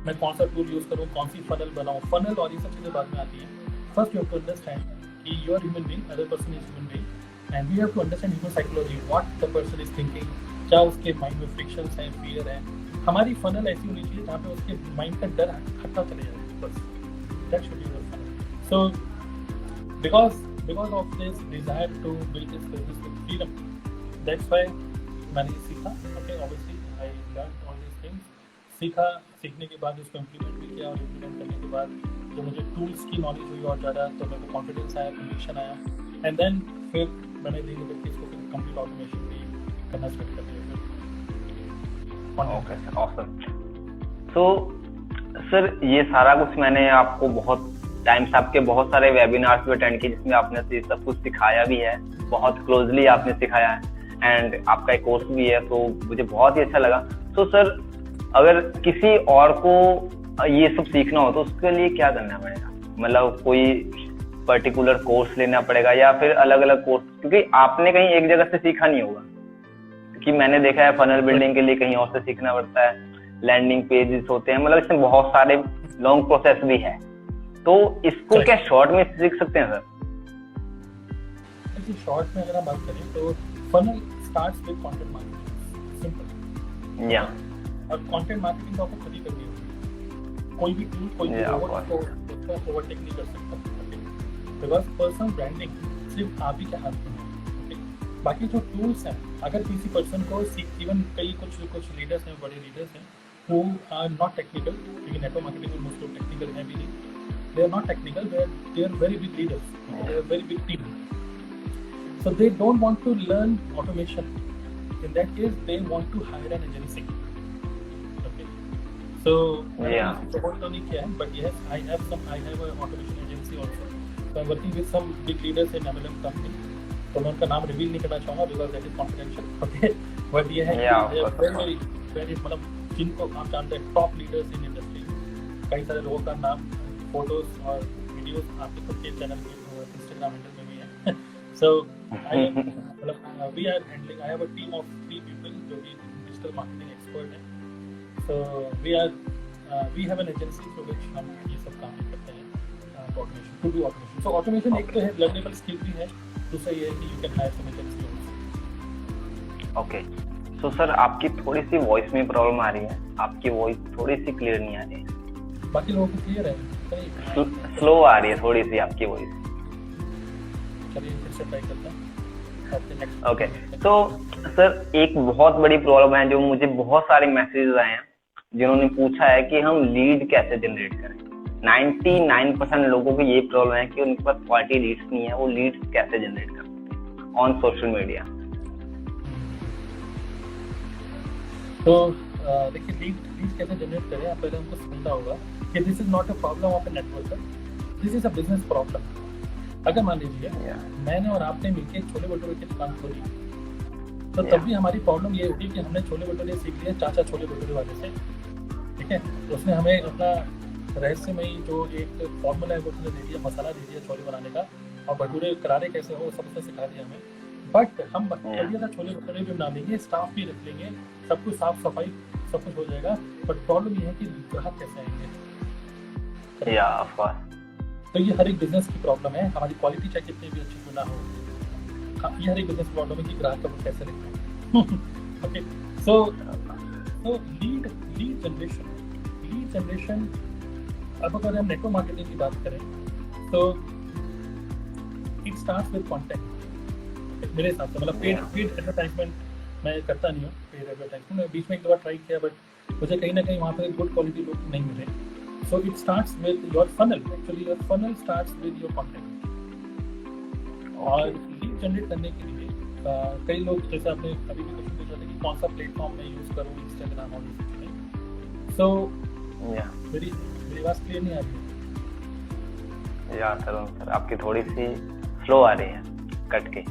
[SPEAKER 2] मैं कौन सा टूल यूज करूँ, कौन सी फनल बनाऊँ, फनल और ये सब चीज़ें बाद में आती हैं. First you have to understand कि you are human being, other person is human being, and we have to understand human psychology, what the person is thinking, क्या उसके माइंड में फ्रिक्शंस हैं, फियर है. हमारी फनल ऐसी होनी चाहिए जहाँ पे उसके माइंड का डर हटता चले जाए, बस. That should be your funnel. So because of this desire to build this business with freedom, that's why मैंने सीखा. Okay, obviously I learn all this things. सीखने के बाद उसको इम्प्लीमेंट भी किया, और इम्प्लीमेंट करने के बाद जो मुझे टूल्स की नॉलेज हुई और ज़्यादा, तो मेरे को कॉन्फिडेंस आया, कन्विक्शन आया, एंड देन फिर मैंने धीरे धीरे इसको फिर कंप्लीट ऑटोमेशन भी करना स्टार्ट कर दिया.
[SPEAKER 3] Okay sir, awesome. So sir, ये सारा कुछ मैंने आपको बहुत टाइम से आपके बहुत सारे वेबिनार्स भी अटेंड किए जिसमें आपने ये सब कुछ सिखाया भी है, बहुत क्लोजली आपने सिखाया है, एंड आपका एक कोर्स भी है, तो मुझे बहुत ही अच्छा लगा. तो सर, अगर किसी और को ये सब सीखना हो तो उसके लिए क्या करना पड़ेगा? मतलब कोई पर्टिकुलर कोर्स लेना पड़ेगा या फिर अलग अलग कोर्स? क्योंकि आपने कहीं एक जगह से सीखा नहीं होगा, कि मैंने देखा है फनल बिल्डिंग के लिए कहीं और से सीखना पड़ता है, लैंडिंग पेजेस होते हैं, मतलब इसमें बहुत सारे लॉन्ग प्रोसेस भी है. तो इसको क्या शॉर्ट में सीख सकते हैं सर?
[SPEAKER 2] शॉर्ट में अगर हम बात करें तो funnel starts with content marketing, simple.
[SPEAKER 3] या,
[SPEAKER 2] और कंटेंट मार्केटिंग तो आपको खुद ही करनी होगी. कोई भी टूल, कोई भी ओवरटेक नहीं कर सकता, बिकॉज पर्सनल ब्रांडिंग सिर्फ आप ही के हाथ में है. बाकी जो टूल्स हैं, अगर किसी पर्सन को इवन कई कुछ लीडर्स हैं, बड़े लीडर्स हैं who are not technical, क्योंकि नेटवर्क मार्केटिंग में मोस्ट लोग टेक्निकल हैं भी नहीं, they are not technical, they are very big leaders, they are very big team. So they don't want to learn automation. In that case, they want to hire an agency. Okay. So support नहीं किया है, but yes, I have an automation agency also. So I'm working with some big leaders in MLM company. तो मैं उनका नाम रिवील नहीं करना चाहूँगा because that is confidential. Okay. But ये है कि very मतलब जिनको आप जानते हैं टॉप लीडर्स इन इंडस्ट्री, कई सारे लोगों का नाम, फोटोज और वीडियोस आपके खुद के चैनल पे इंस्टाग्राम हैंडल में भी है. सो मतलब we are handling, I have a team of 3 people जो कि डिजिटल मार्केटिंग एक्सपर्ट हैं. So we have an agency through which हम ये सब काम करते हैं automation, to do automation. So automation एक तो है लर्नेबल स्किल भी है, दूसरा ये है कि you can hire some agency also.
[SPEAKER 3] Okay. तो सर आपकी थोड़ी सी वॉइस में प्रॉब्लम आ रही है, आपकी वॉइस थोड़ी सी क्लियर नहीं आ रही है.
[SPEAKER 2] बाकी लोगों की क्लियर है,
[SPEAKER 3] स्लो आ रही है थोड़ी सी आपकी वॉइस.
[SPEAKER 2] चलिए फिर से ट्राई करते हैं.
[SPEAKER 3] ओके. तो सर एक बहुत बड़ी प्रॉब्लम है जो मुझे बहुत सारे मैसेजेस आए हैं जिन्होंने पूछा है कि हम लीड कैसे जनरेट करें. 99% लोगों को ये प्रॉब्लम है कि उनके पास क्वालिटी लीड्स नहीं है, वो लीड्स कैसे जनरेट कर सकते हैं ऑन सोशल मीडिया.
[SPEAKER 2] तो देखिए लीड कैसे जनरेट करें, आप पहले हमको समझना होगा कि this is not a problem of A networker, this is a business problem. अगर मान लीजिए मैंने और आपने मिलकर छोले भटूरे की दुकान खोली, तो तब भी हमारी प्रॉब्लम ये होगी कि हमने छोले भटूरे सीख लिए चाचा छोले भटूरे वाले से. ठीक है, उसने हमें अपना रहस्यमयी जो एक फॉर्मूला है वो उसने दे दिया, मसाला दे दिया छोले बनाने का, और भटूरे करारे कैसे हो सब उसने सिखा दिया हमें. बट हम बढ़िया छोले भटूरे भी बना लेंगे, स्टाफ भी रख लेंगे, सब कुछ साफ सफाई सब कुछ हो जाएगा. बट प्रॉब्लम ये है कि ग्राहक कैसे आएंगे.
[SPEAKER 3] Of course.
[SPEAKER 2] तो ये हर एक बिजनेस की प्रॉब्लम है. हमारी क्वालिटी चाहे कितनी भी अच्छी क्यों ना हो, ये हर एक बिजनेस प्रॉब्लम है कि ग्राहक को कैसे लिखना है. ओके. सो लीड जनरेशन अब अगर हम नेटवर्क मार्केटिंग की बात करें तो इट स्टार्ट्स विद कंटेंट. मेरे हिसाब से मतलब पेड एडवर्टाइजमेंट मैं करता नहीं हूँ. पेड एडवर्टाइजमेंट मैं बीच में एक दो बार ट्राई किया, बट मुझे कहीं ना कहीं वहाँ पर गुड क्वालिटी लोग नहीं मिले. So it starts with your funnel. Actually your funnel starts with your content. और लीड जनरेट करने के लिए कई लोग, जैसे आपने अभी भी क्वेश्चन पूछा था कि कौन सा प्लेटफॉर्म में यूज़ करूँ, इंस्टाग्राम और ये चीज़ें. सो मेरी बात क्लियर नहीं आ रही है.
[SPEAKER 3] सर आपकी थोड़ी सी स्लो आ रही है, कट के.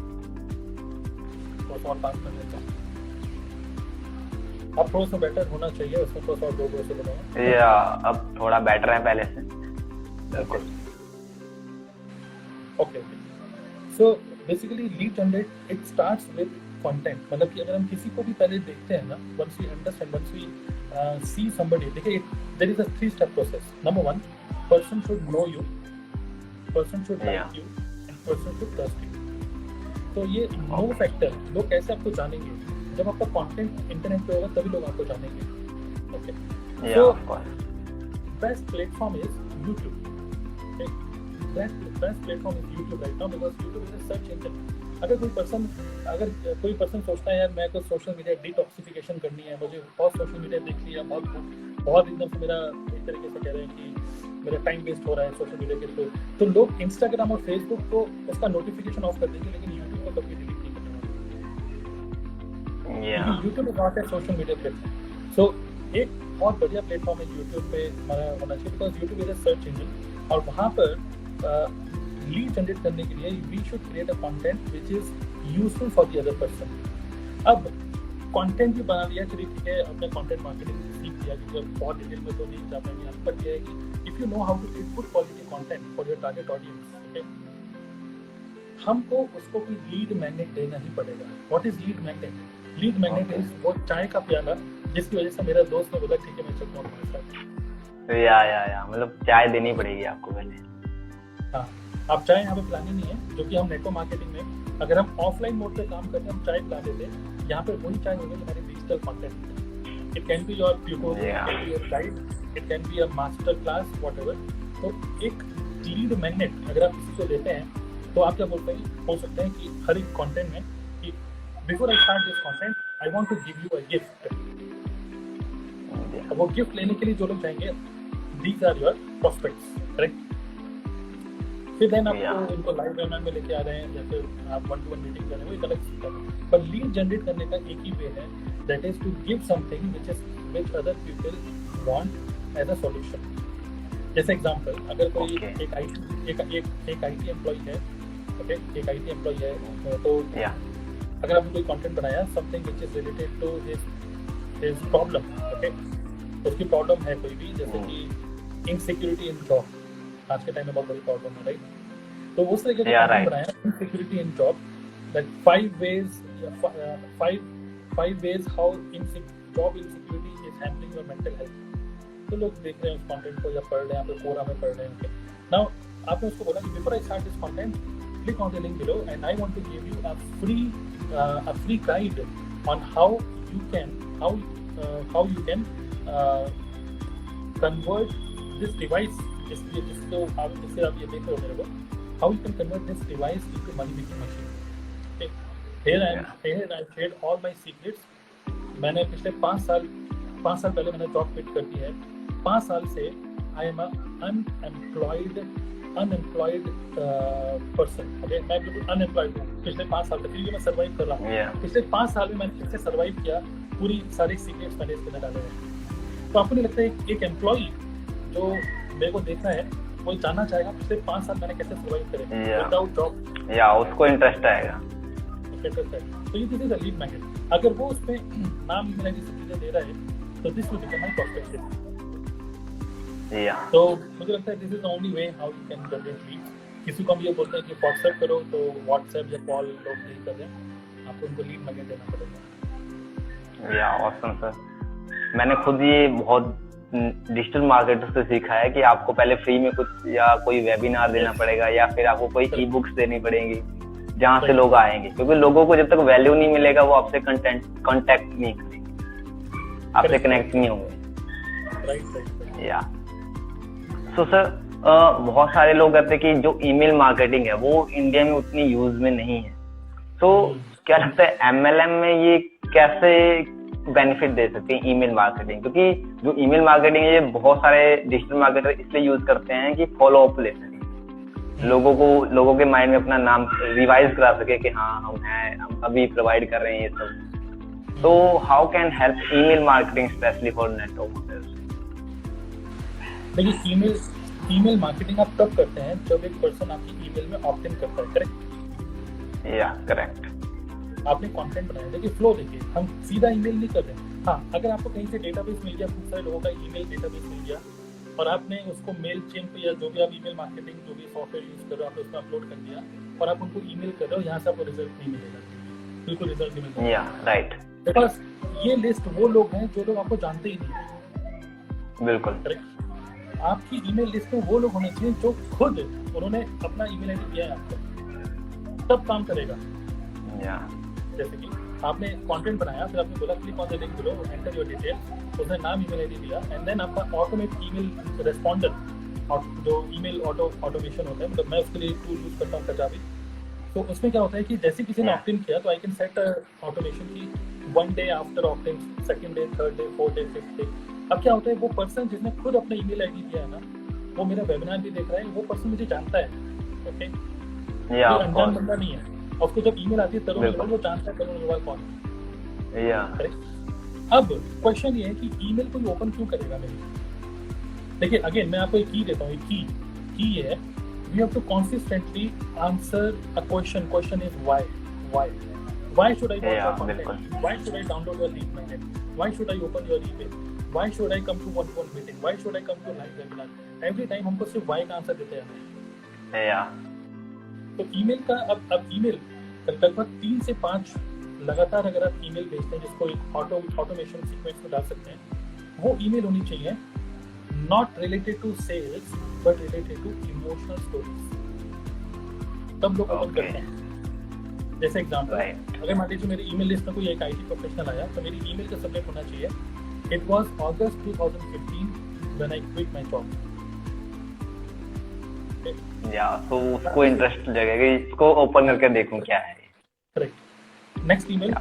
[SPEAKER 2] और पास कर लेता हूँ. अब थोड़ा सा बेटर होना चाहिए, उसमें थोड़ा सा दो से बनाओ.
[SPEAKER 3] या अब थोड़ा बेटर है पहले से. बिल्कुल.
[SPEAKER 2] Okay. So basically lead generate it starts with content. मतलब कि अगर हम किसी को भी पहले देखते हैं ना, once we understand, once we see somebody, देखिए there is a 3-step process. Number 1, person should know you, person should like you, and person should trust you. तो ये नो फैक्टर, लोग कैसे आपको जानेंगे? जब आपका कंटेंट इंटरनेट पे होगा तभी लोग आपको जानेंगे. Okay. So best platform is YouTube. Best platform is YouTube right now, because YouTube is a search engine. अगर कोई पर्सन सोचता है यार मैं तो सोशल मीडिया डिटॉक्सिफिकेशन करनी है, मुझे बहुत सोशल मीडिया देख लिया, बहुत एकदम से मेरा एक तरीके से कह रहे हैं कि मेरा टाइम वेस्ट हो रहा है सोशल मीडिया के थ्रू, तो लोग इंस्टाग्राम और फेसबुक को उसका नोटिफिकेशन ऑफ कर देंगे, लेकिन यूट्यूब को कभी डिलीट नहीं करने वाले. YouTube is not a social media platform. So एक बहुत बढ़िया प्लेटफॉर्म है यूट्यूब पे हमारा होना चाहिए, because YouTube is a search engine. और वहाँ पर लीड जनरेट करने के लिए we should create a content which is useful for the other person. अब कंटेंट भी बना लिया, चलिए ठीक है, अपने कंटेंट मार्केटिंग सीख लिया, क्योंकि बहुत डिटेल में तो नहीं जा पाएंगे यहाँ पर. यह है कि if you know how to create good quality content for your target audience, okay, हमको उसको कोई लीड मैग्नेट देना ही पड़ेगा. What is lead magnet? Lead magnet is वो चाय का प्याला जिसकी वजह से मेरा दोस्त ने बोला ठीक है मैं चलता हूँ तुम्हारे साथ.
[SPEAKER 3] या मतलब चाय देनी पड़ेगी आपको पहले.
[SPEAKER 2] हाँ, आप चाय यहाँ पे पिलानी नहीं है, जो कि हम नेटवर्क मार्केटिंग में अगर हम ऑफलाइन मोड पे काम करते हैं हम चाय पिला देते हैं. यहाँ पे वही चाय होगी हमारी digital content. It can be your tutorial, it can be your guide, it can be a master class, whatever. तो एक लीड मैग्नेट अगर आप किसी को देते हैं तो आप क्या बोलते हैं, बोल सकते हैं कि हर एक कंटेंट में कि before I start this content I want to give you a gift. वो गिफ्ट लेने के लिए जो लोग जाएंगे, these are your prospects, correct? फिर देन आपको
[SPEAKER 3] Yeah.
[SPEAKER 2] उनको लाइव वेबिनार में लेके आ रहे हैं या फिर आप 1-to-1 मीटिंग कर रहे हैं, वो एक अलग सिस्टम है। पर लीड जनरेट करने का एक ही वे है, that is to give something which other people want as a solution। जैसे एग्जांपल, अगर कोई
[SPEAKER 3] Okay.
[SPEAKER 2] एक आईटी एम्प्लॉय है, ओके, एक आईटी एम्प्लॉय है, तो
[SPEAKER 3] Yeah.
[SPEAKER 2] अगर आपने कोई कंटेंट बनाया something which is related to his problem, okay, उसकी प्रॉब्लम है कोई भी, जैसे कि इनसिक्योरिटी इन जॉब, आज के टाइम में बहुत बड़ी प्रॉब्लम है, राइट? तो उस तरीके का
[SPEAKER 3] Yeah,
[SPEAKER 2] कंटेंट
[SPEAKER 3] right.
[SPEAKER 2] बनाया, insecurity in job, that 5 ways how job insecurity is handling your mental health। तो लोग देख रहे हैं उस कंटेंट को या पढ़ रहे हैं, आप कोरा में पढ़ रहे हैं। नाउ आपने उसको बोला कि before I start this content, click on the link below and I want to give you a free guide on how you can convert this device, जिसको आप जिससे आप ये देख रहे हो मेरे को, how you can convert this device into money making machine। Okay, here I shared all my secrets। मैंने पिछले 5 साल पहले मैंने जॉब क्विट कर दी है। 5 साल से I am unemployed person, okay, मैं बिल्कुल अनएम्प्लॉयड हूँ पिछले 5 साल तक, क्योंकि मैं सर्वाइव कर रहा हूँ।
[SPEAKER 3] Yeah.
[SPEAKER 2] पिछले 5 साल में मैंने कैसे सर्वाइव किया, पूरी सारी सीक्रेट्स मैंने इसके अंदर डाले हैं। तो आपको नहीं लगता है एक एम्प्लॉय जो मेरे को देखना है वो जानना चाहेगा पिछले 5 साल मैंने कैसे सर्वाइव करे
[SPEAKER 3] Yeah.
[SPEAKER 2] Without job?
[SPEAKER 3] या उसको इंटरेस्ट आएगा।
[SPEAKER 2] तो ये this is a lead magnet. अगर वो उसमें नाम, ईमेल आईडी सब चीजें दे रहा है, तो this will become my prospective.
[SPEAKER 3] या
[SPEAKER 2] तो मुझे लगता है this is the only way how you can generate lead. किसी को हम ये बोलते हैं कि व्हाट्सएप करो, तो व्हाट्सएप या कॉल लोग नहीं कर रहे हैं, आपको उनको लीड मैग्नेट देना पड़ेगा।
[SPEAKER 3] या ऑसम सर, मैंने खुद ये बहुत डिजिटल मार्केटर से सीखा है कि आपको पहले फ्री में कुछ या कोई वेबिनार देना पड़ेगा, या फिर आपको कोई ई बुक्स देनी पड़ेंगी जहाँ से लोग आएंगे, क्योंकि लोगों को जब तक वैल्यू नहीं मिलेगा वो आपसे कांटेक्ट नहीं करेंगे, आपसे कनेक्ट नहीं होंगे।
[SPEAKER 2] राइट।
[SPEAKER 3] या सो सर, बहुत सारे लोग कहते हैं कि जो ईमेल मार्केटिंग है वो इंडिया में उतनी यूज में नहीं है, तो क्या लगता है एमएलएम में ये कैसे बेनिफिट दे सकती है ईमेल मार्केटिंग? क्योंकि जो ईमेल मार्केटिंग है ये बहुत सारे डिजिटल मार्केटर इसलिए यूज करते हैं कि फॉलो अप ले सके, लोगों के माइंड में अपना नाम रिवाइज करा सके कि हाँ हम हैं, हम अभी प्रोवाइड कर रहे हैं ये सब। तो how can help email marketing specially for networkers?
[SPEAKER 2] देखिए, ईमेल मार्केटिंग आप तब करते हैं जब एक पर्सन आपकी ईमेल में ऑप्ट इन करता है, करेक्ट?
[SPEAKER 3] या करेक्ट।
[SPEAKER 2] आपने कंटेंट बनाया, देखिए फ्लो देखिए, हम सीधा ईमेल नहीं कर रहे। हाँ, अगर आपको कहीं से डेटाबेस मिल गया, खूब सारे लोगों का ईमेल डेटाबेस मिल गया और आपने उसको मेल चेन पे या जो भी आप ईमेल मार्केटिंग जो भी सॉफ्टवेयर यूज कर रहे हो, आपने उसमें अपलोड कर दिया और आप उनको ईमेल कर रहे हो, यहाँ से आपको रिजल्ट नहीं मिलेगा, बिल्कुल रिजल्ट नहीं मिलेगा।
[SPEAKER 3] या राइट।
[SPEAKER 2] बिकॉज ये लिस्ट वो लोग हैं जो लोग आपको जानते ही नहीं।
[SPEAKER 3] बिल्कुल
[SPEAKER 2] करेक्ट। आपकी ईमेल लिस्ट में वो लोग होने चाहिए जो खुद उन्होंने अपना ईमेल आईडी दिया है आपको, तब काम करेगा।
[SPEAKER 3] या
[SPEAKER 2] जैसे कि आपने कंटेंट बनाया, फिर आपने बोला click on the link below, enter your detail, उसने नाम, ईमेल आईडी दिया, एंड देन आपका ऑटोमेट ईमेल रेस्पॉन्डर, और जो ईमेल ऑटोमेशन होता है, मतलब मैं उसके लिए टूल यूज करता हूँ कजाबी। तो उसमें क्या होता है कि जैसे किसी ने ऑप्ट इन किया तो आई कैन सेट ऑटोमेशन की 1 डे आफ्टर ऑप्ट इन, 2nd day, 3rd day, 4th day, 5th day. अब क्या होता है, वो पर्सन जिसने खुद अपना ईमेल आईडी दिया है ना, वो मेरा वेबिनार भी देख रहा है, वो पर्सन मुझे जानता है, ओके,
[SPEAKER 3] या
[SPEAKER 2] कोई अनजान बंदा नहीं है। और उसको जब ईमेल आती है तरुण अग्रवाल, वो जानता है तरुण अग्रवाल कौन है।
[SPEAKER 3] या
[SPEAKER 2] अब क्वेश्चन ये है कि ईमेल कोई ओपन क्यों करेगा मेरी? देखिए, अगेन मैं आपको एक की देता हूँ, एक की ये है, we have to consistently answer a question. Question is why should I watch your content, why should I download your lead magnet, why should I open your email, why should I come to 1-to-1 meeting, why should I come to live webinar. Every time हमको सिर्फ व्हाई का आंसर देते हैं।
[SPEAKER 3] या
[SPEAKER 2] तो ईमेल का अब ईमेल लगभग 3 से 5 लगातार अगर आप ईमेल भेजते हैं, जिसको एक ऑटोमेशन सीक्वेंस में डाल सकते हैं, वो ईमेल होनी चाहिए not related to sales but related to emotional stories, तब लोग ओपन करते हैं। जैसे एग्जांपल, अगर मान लीजिए मेरी ईमेल लिस्ट में कोई एक आईटी प्रोफेशनल आया, तो मेरी ईमेल का सब्जेक्ट होना चाहिए it was August 2015 when I quit my job.
[SPEAKER 3] या तो उसको इंटरेस्ट लगेगा कि इसको ओपन करके देखूं क्या है।
[SPEAKER 2] Correct. Next email,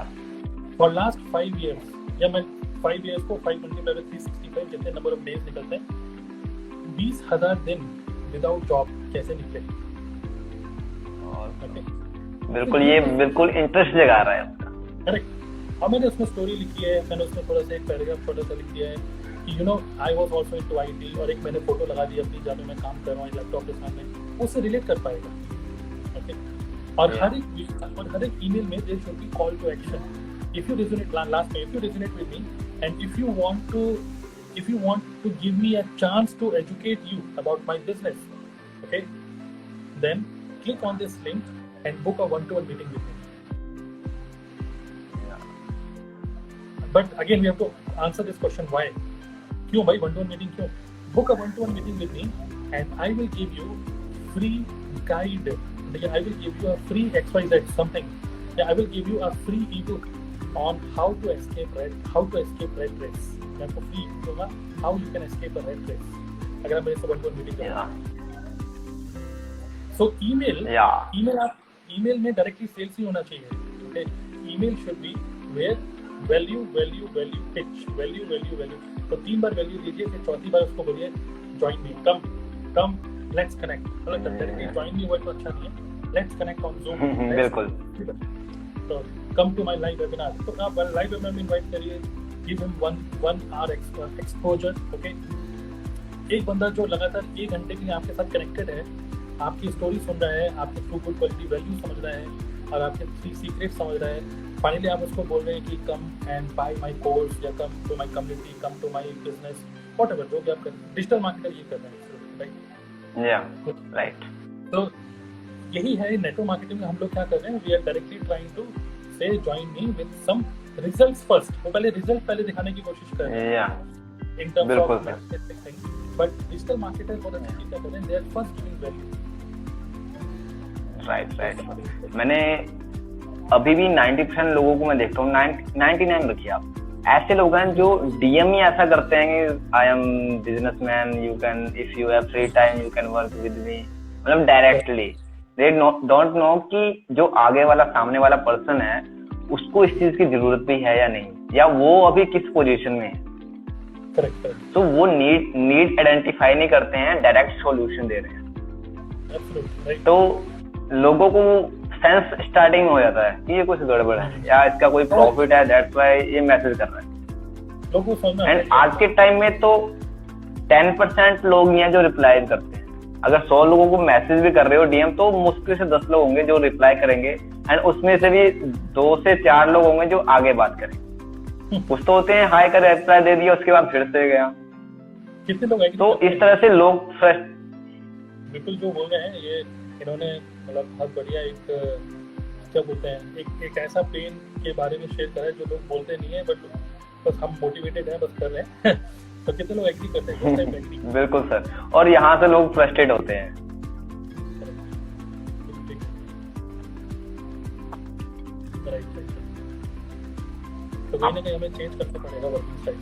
[SPEAKER 2] for last 5 years, या मैं 5 years को 5 × 365 जितने नंबर ऑफ डेज निकलते हैं, 20,000 दिन विदाउट जॉब कैसे निकले, ओके
[SPEAKER 3] बिल्कुल, ये बिल्कुल इंटरेस्ट जगा रहा है आपका।
[SPEAKER 2] करेक्ट। और मैंने उसमें स्टोरी लिखी है, मैंने उसमें थोड़ा सा एक पैराग्राफ छोटा सा लिख दिया है कि you know I was also into IT, और एक मैंने फोटो लगा दी अपनी जहाँ पे मैं काम कर रहा हूँ लैपटॉप के सामने, उससे रिलेट कर पाएगा। ओके। और हर एक ईमेल में there should be call to action. If you resonate last में, if you resonate with me and if you want to give me a chance to educate you about my business, okay, then click on this link and book a one-to-one meeting with me. But again we have to answer this question, why? क्यों भाई one-to-one meeting क्यों? Book a one-to-one meeting with me and I will give you free guide. I will give you a free XYZ something. I will give you a free ebook on how to escape red race. मैं आपको फ्री दूंगा how you can escape a red race अगर आप मेरे से one-to-one meeting करें। So email में डायरेक्टली सेल्स ही होना चाहिए। Okay, email should be where value pitch, value। तो 3 बार वैल्यू दीजिए, फिर चौथी बार उसको बोलिए join me, come let's connect। मतलब डायरेक्टली join me वर्ड तो अच्छा नहीं है, let's connect on Zoom।
[SPEAKER 3] बिल्कुल।
[SPEAKER 2] तो come to my live webinar। तो आप लाइव वेबिनार में इनवाइट करिए, give him one hour exposure। okay, एक बंदा जो लगातार 1 घंटे के लिए आपके साथ कनेक्टेड है, आपकी स्टोरी सुन रहा है, आपके थ्रू गुड क्वालिटी वैल्यू समझ रहा है और आपके 3 सीक्रेट समझ रहा है, फाइनली आप उसको बोल रहे हैं कि come and buy my course या come to my community, come to my business, whatever जो भी आप कर, डिजिटल मार्केटर ये कर रहे हैं, राइट। तो यही है नेटवर्क मार्केटिंग में हम लोग क्या कर रहे हैं, we are directly trying to say join me with some results first. वो पहले रिजल्ट पहले दिखाने की कोशिश कर रहे हैं in terms of specific thing, but digital marketer बहुत अच्छी चीज कर रहे हैं, they are first giving value. Right.
[SPEAKER 3] मैंने अभी भी 90% लोगों को मैं देखता हूँ, 99 रखिए आप, ऐसे लोग हैं जो डीएम ही ऐसा करते हैं कि I am businessman, you can if you have free time you can work with me, मतलब डायरेक्टली दे डोंट नो कि जो आगे वाला सामने वाला पर्सन है उसको इस चीज की जरूरत भी है या नहीं, या वो अभी किस पोजीशन में है।
[SPEAKER 2] करेक्ट।
[SPEAKER 3] तो वो नीड आइडेंटिफाई नहीं करते हैं, डायरेक्ट सॉल्यूशन दे रहे हैं।
[SPEAKER 2] एब्सोल्युटली।
[SPEAKER 3] तो लोगों को सेंस स्टार्टिंग में हो जाता है कि ये कुछ गड़बड़ है या इसका कोई प्रॉफिट है, दैट्स व्हाई ये मैसेज कर रहा है लोगों को। एंड आज के टाइम में तो 10% लोग ही हैं जो रिप्लाई करते हैं। अगर 100 लोगों को मैसेज भी कर रहे हो डीएम, तो मुश्किल से 10 लोग होंगे जो रिप्लाई करेंगे, एंड उसमें से भी 2 से 4 लोग होंगे जो आगे बात करेंगे। कुछ तो होते हैं हाई का रिप्लाई दे दिया, उसके बाद फिर से गया।
[SPEAKER 2] कितने लोग हैं?
[SPEAKER 3] तो इस तरह से लोग
[SPEAKER 2] बिल्कुल जो बोल रहे हैं ये, इन्होंने मतलब बहुत बढ़िया एक क्या बोलते हैं, एक ऐसा पेन के बारे में शेयर करा है जो लोग बोलते नहीं है, बट बस हम मोटिवेटेड हैं, बस कर रहे हैं। तो कितने लोग एग्री करते हैं?
[SPEAKER 3] बिल्कुल सर, और यहाँ से लोग फ्रस्ट्रेट होते हैं।
[SPEAKER 2] तो कहीं ना कहीं हमें चेंज करना पड़ेगा वर्किंग स्टाइल।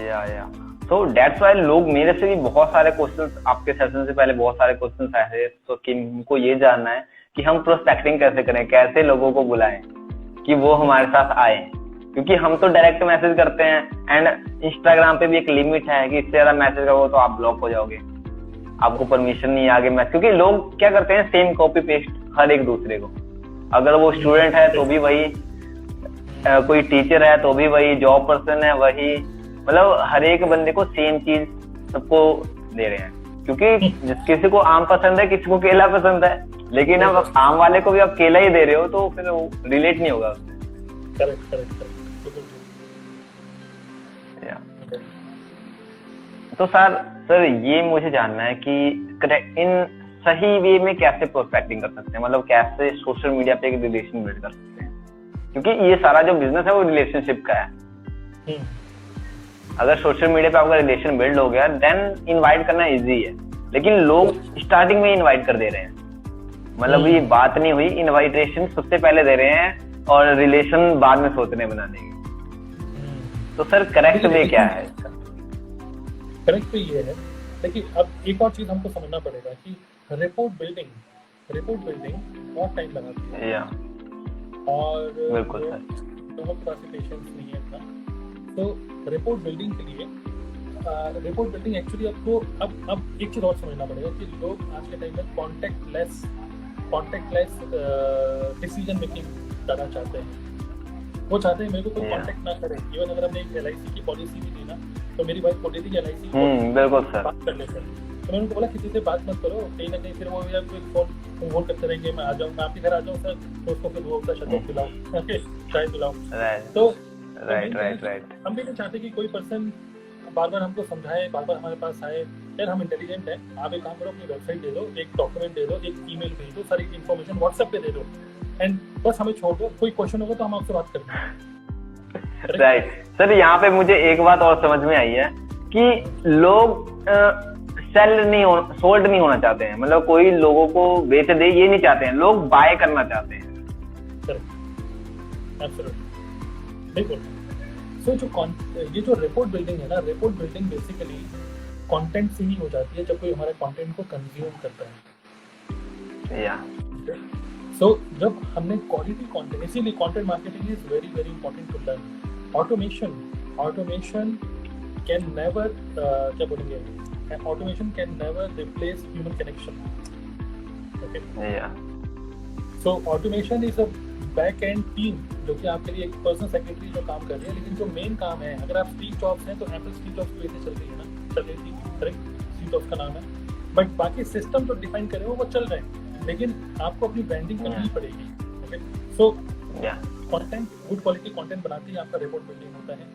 [SPEAKER 3] या तो दैट्स व्हाई लोग मेरे से भी बहुत सारे क्वेश्चंस, आपके सेशन से पहले बहुत सारे क्वेश्चंस आए थे, तो कि उनको ये जानना है कि हम प्रोस्पेक्टिंग कैसे करें, कैसे लोगों को बुलाएं कि वो हमारे साथ आए, क्योंकि हम तो डायरेक्ट मैसेज करते हैं, एंड इंस्टाग्राम पे भी एक लिमिट है कि इससे ज्यादा मैसेज करोगे तो आप ब्लॉक हो जाओगे, आपको परमिशन नहीं आगे मैसेज, क्योंकि लोग क्या करते हैं सेम कॉपी पेस्ट हर एक दूसरे को, अगर वो स्टूडेंट है तो भी वही, कोई टीचर है तो भी वही, जॉब पर्सन है वही, मतलब हर एक बंदे को सेम चीज सबको दे रहे हैं, क्योंकि किसी को आम पसंद है, किसी को केला पसंद है, लेकिन अब आम वाले को भी आप केला ही दे रहे हो तो फिर वो रिलेट नहीं होगा उससे।
[SPEAKER 2] करेक्ट।
[SPEAKER 3] तो सर ये मुझे जानना है कि इन सही वे में कैसे प्रोस्पेक्टिंग कर सकते हैं, मतलब कैसे सोशल मीडिया पे एक रिलेशन बिल्ड कर सकते हैं, क्योंकि ये सारा जो बिजनेस है वो रिलेशनशिप का है। अगर सोशल मीडिया पे आपका रिलेशन बिल्ड हो गया देन इनवाइट करना इजी है, लेकिन लोग स्टार्टिंग में इनवाइट कर दे रहे हैं, मतलब ये बात नहीं हुई, इनवाइटेशन सबसे पहले दे रहे हैं और रिलेशन बाद में सोच रहे हैं बनाने की। तो सर करेक्ट वे क्या है?
[SPEAKER 2] करेक्ट वे ये है, देखिए अब एक और चीज हमको समझना पड़ेगा कि रिपोर्ट बिल्डिंग बहुत टाइम लगाती है, और
[SPEAKER 3] बिल्कुल सर,
[SPEAKER 2] लोगों के पास पेशेंस नहीं है इतना। तो रिपोर्ट बिल्डिंग के लिए रिपोर्ट बिल्डिंग एक्चुअली आपको अब एक चीज और समझना पड़ेगा कि लोग आज के टाइम में contact less contact lens decision making करना चाहते हैं। वो चाहते हैं मेरे को कोई कॉन्टेक्ट ना करे। इवन अगर हमने एक LIC की पॉलिसी भी दी ना, तो मेरी वाइफ बोली थी कि LIC की
[SPEAKER 3] बिल्कुल सर,
[SPEAKER 2] बात कर लेते हैं। तो मैंने उनको बोला किसी से बात मत करो, कहीं ना कहीं फिर वो यार फोन करते रहेंगे, मैं आ जाऊँ, मैं आपके घर आ जाऊँ सर, तो उसको फिर वो होता शरबत पिलाओ, ओके, चाय पिलाओ। तो
[SPEAKER 3] राइट
[SPEAKER 2] हम भी नहीं चाहते कि कोई पर्सन बार बार हमको समझाए, बार बार हमारे पास आए। यार हम इंटेलिजेंट हैं, आप एक काम करो, अपनी वेबसाइट दे दो, एक डॉक्यूमेंट दे दो, एक ईमेल भेज दो, सारी इन्फॉर्मेशन व्हाट्सएप पे दे दो, एंड बस हमें छोड़ दो। कोई क्वेश्चन होगा तो हम आपसे बात करते हैं।
[SPEAKER 3] राइट सर, यहाँ पे मुझे एक बात और समझ में आई है कि लोग सोल्ड नहीं होना चाहते हैं, मतलब कोई लोगों को बेच दे ये नहीं चाहते हैं, लोग बाय करना चाहते हैं।
[SPEAKER 2] बिल्कुल। सो ये जो रिपोर्ट बिल्डिंग है ना, रिपोर्ट बिल्डिंग बेसिकली कंटेंट से ही हो जाती है जब कोई हमारे कंटेंट को कंज्यूम करता है।
[SPEAKER 3] या
[SPEAKER 2] सो जब हमने क्वालिटी कंटेंट, इसीलिए content marketing is very very important to learn. Automation can never क्या बोलेंगे, automation can never replace human connection. Okay, so automation is a back end team जो कि आपके लिए एक पर्सनल सेक्रेटरी जो काम कर रही है, लेकिन जो मेन काम है, अगर आप स्टीव जॉब्स हैं तो एप्पल स्टीव जॉब्स की वजह से चल रही है ना, चल रही थी, करेक्ट, स्टीव जॉब्स का नाम है, बट बाकी सिस्टम जो डिफाइन करे वो चल रहे हैं, लेकिन आपको अपनी ब्रांडिंग करनी पड़ेगी। Okay, so content, good quality content बनाते ही आपका रिपोर्ट बिल्डिंग होता है।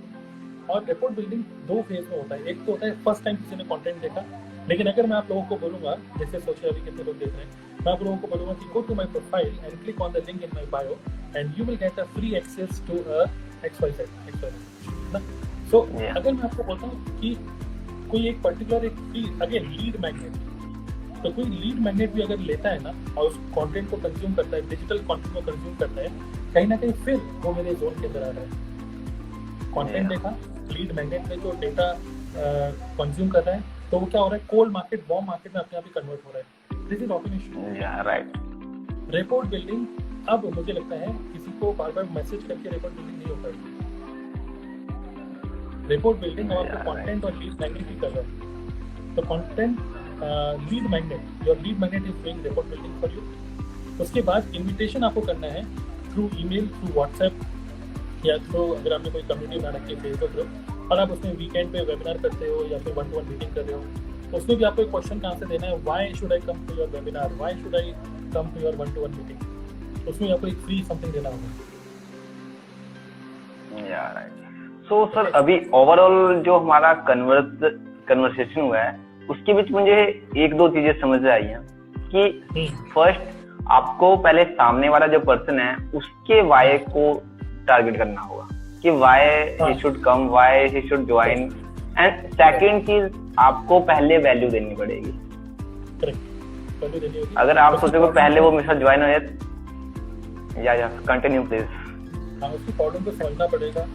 [SPEAKER 2] और रिपोर्ट बिल्डिंग दो फेज में होता है। एक तो होता है फर्स्ट टाइम किसी ने कंटेंट देखा, लेकिन अगर मैं आप लोगों को बोलूंगा, जैसे सोचिए अभी कितने लोग देख रहे हैं, मैं आप लोगों को बोलूंगा कि go to my profile and click on the link in my bio and you will get a free access to XYZ ना। सो अगर मैं आपको बोलता हूँ कि कोई एक पर्टिकुलर एक फ्री, अगेन लीड मैग्नेट, तो कोई लीड मैग्नेट भी अगर लेता है ना और उस कंटेंट को कंज्यूम करता है, डिजिटल कंटेंट को कंज्यूम करता है, कहीं ना कहीं फिर वो मेरे जोन के अंदर आ रहा है। कंटेंट देखा, लीड मैग्नेट में जो डेटा कंज्यूम कर रहा है, तो वो क्या हो रहा है, कोल्ड मार्केट, वार्म मार्केट में अपने आप ही कन्वर्ट हो रहा है। This is automation.
[SPEAKER 3] Right.
[SPEAKER 2] Report building, अब मुझे लगता है किसी को बार बार मैसेज करके रिपोर्ट बिल्डिंग नहीं हो पाएगी। रिपोर्ट बिल्डिंग और कंटेंट और लीड मैग्नेट ही कर रहा है। तो content, lead magnet, your lead magnet is doing report building for you. उसके बाद इन्विटेशन आपको करना है थ्रू ईमेल, थ्रू व्हाट्सएप, या थ्रू अगर आपने कोई कम्युनिटी बना रखी है फेसबुक ग्रुप, और आप उसमें वीकेंड पे वेबिनार करते हो या फिर 1-to-1 मीटिंग कर रहे हो, उसमें भी आपको एक क्वेश्चन का आंसर देना है, why should I come to your webinar, why should I come to your 1-to-1 meeting. उसमें आपको एक फ्री समथिंग देना होगा।
[SPEAKER 3] सो सर, अभी ओवरऑल जो हमारा कन्वर्सेशन हुआ है उसके बीच मुझे एक दो चीजें समझ आई हैं कि फर्स्ट, आपको पहले सामने वाला जो पर्सन है उसके वाई को टारगेट करना होगा कि why he should come, why he should join, and second चीज, आपको पहले वैल्यू देनी पड़ेगी। अगर आप सोचोगे पहले वो मेरे साथ ज्वाइन हो जाए, या कंटिन्यू प्लीज।
[SPEAKER 2] हाँ, उसकी प्रॉब्लम को समझना पड़ेगा,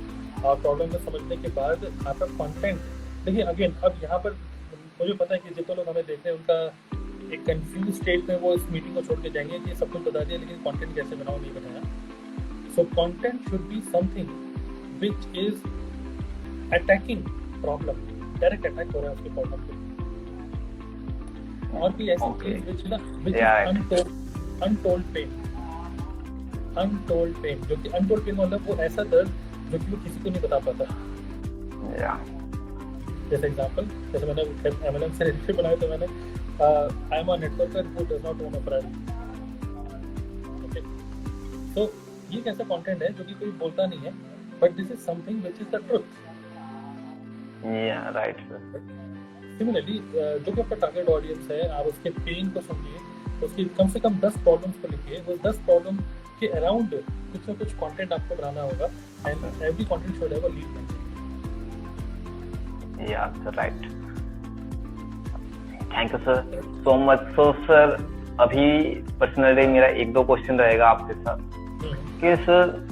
[SPEAKER 2] और प्रॉब्लम को समझने के बाद आपका कंटेंट, देखिए अगेन, अब यहाँ पर मुझे पता है कि जितने लोग हमें देख रहे हैं उनका एक कंफ्यूज स्टेट में वो इस मीटिंग को छोड़ के जाएंगे कि सब कुछ बता दिया लेकिन कंटेंट कैसे बनाओ नहीं बनाया। So content should be something which is attacking problem, direct attack हो रहा है उसके प्रॉब्लम पे, और भी ऐसी चीज which is untold pain, untold pain, जो कि अनटोल्ड पेन मतलब वो ऐसा दर्द जो कि वो किसी को नहीं बता पाता। जैसे एग्जांपल, जैसे मैंने MLM से रिलेटेड बनाया, तो मैंने I am a networker who does not own a brand. Okay, तो ये एक ऐसा कंटेंट है जो कि कोई बोलता नहीं है, but this is something which is the truth.
[SPEAKER 3] या राइट सर।
[SPEAKER 2] सिमिलरली जो कि आपका टारगेट ऑडियंस है, आप उसके पेन को समझिए, उसकी कम से कम 10 प्रॉब्लम्स को लिखिए, वो 10 प्रॉब्लम के अराउंड कुछ ना कुछ कंटेंट आपको बनाना होगा, and every content should have a lead magnet.
[SPEAKER 3] या sir, right, thank you sir so much. So sir, अभी पर्सनली मेरा एक दो क्वेश्चन रहेगा आपके साथ कि सर,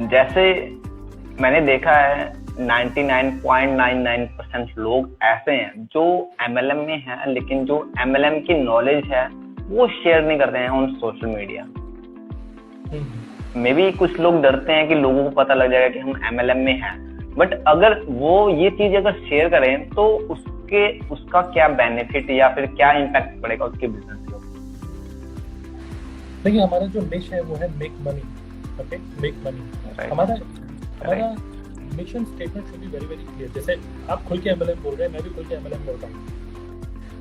[SPEAKER 3] जैसे मैंने देखा है 99.99% लोग ऐसे हैं जो MLM में हैं, लेकिन जो MLM की नॉलेज है वो शेयर नहीं करते हैं on social media. May be कुछ लोग डरते हैं कि लोगों को पता लग जाएगा कि हम MLM में हैं, बट अगर वो ये चीज अगर शेयर करें तो उसका क्या बेनिफिट या फिर क्या इम्पैक्ट पड़ेगा उसके बिजनेस को?
[SPEAKER 2] देखिए हमारा जो निश है वो है make money, okay, make money. हमारा mission statement should be very very clear. जैसे आप खुल के एमएलएम बोल रहे हैं, मैं भी खुल के एमएलएम बोल रहा हूँ,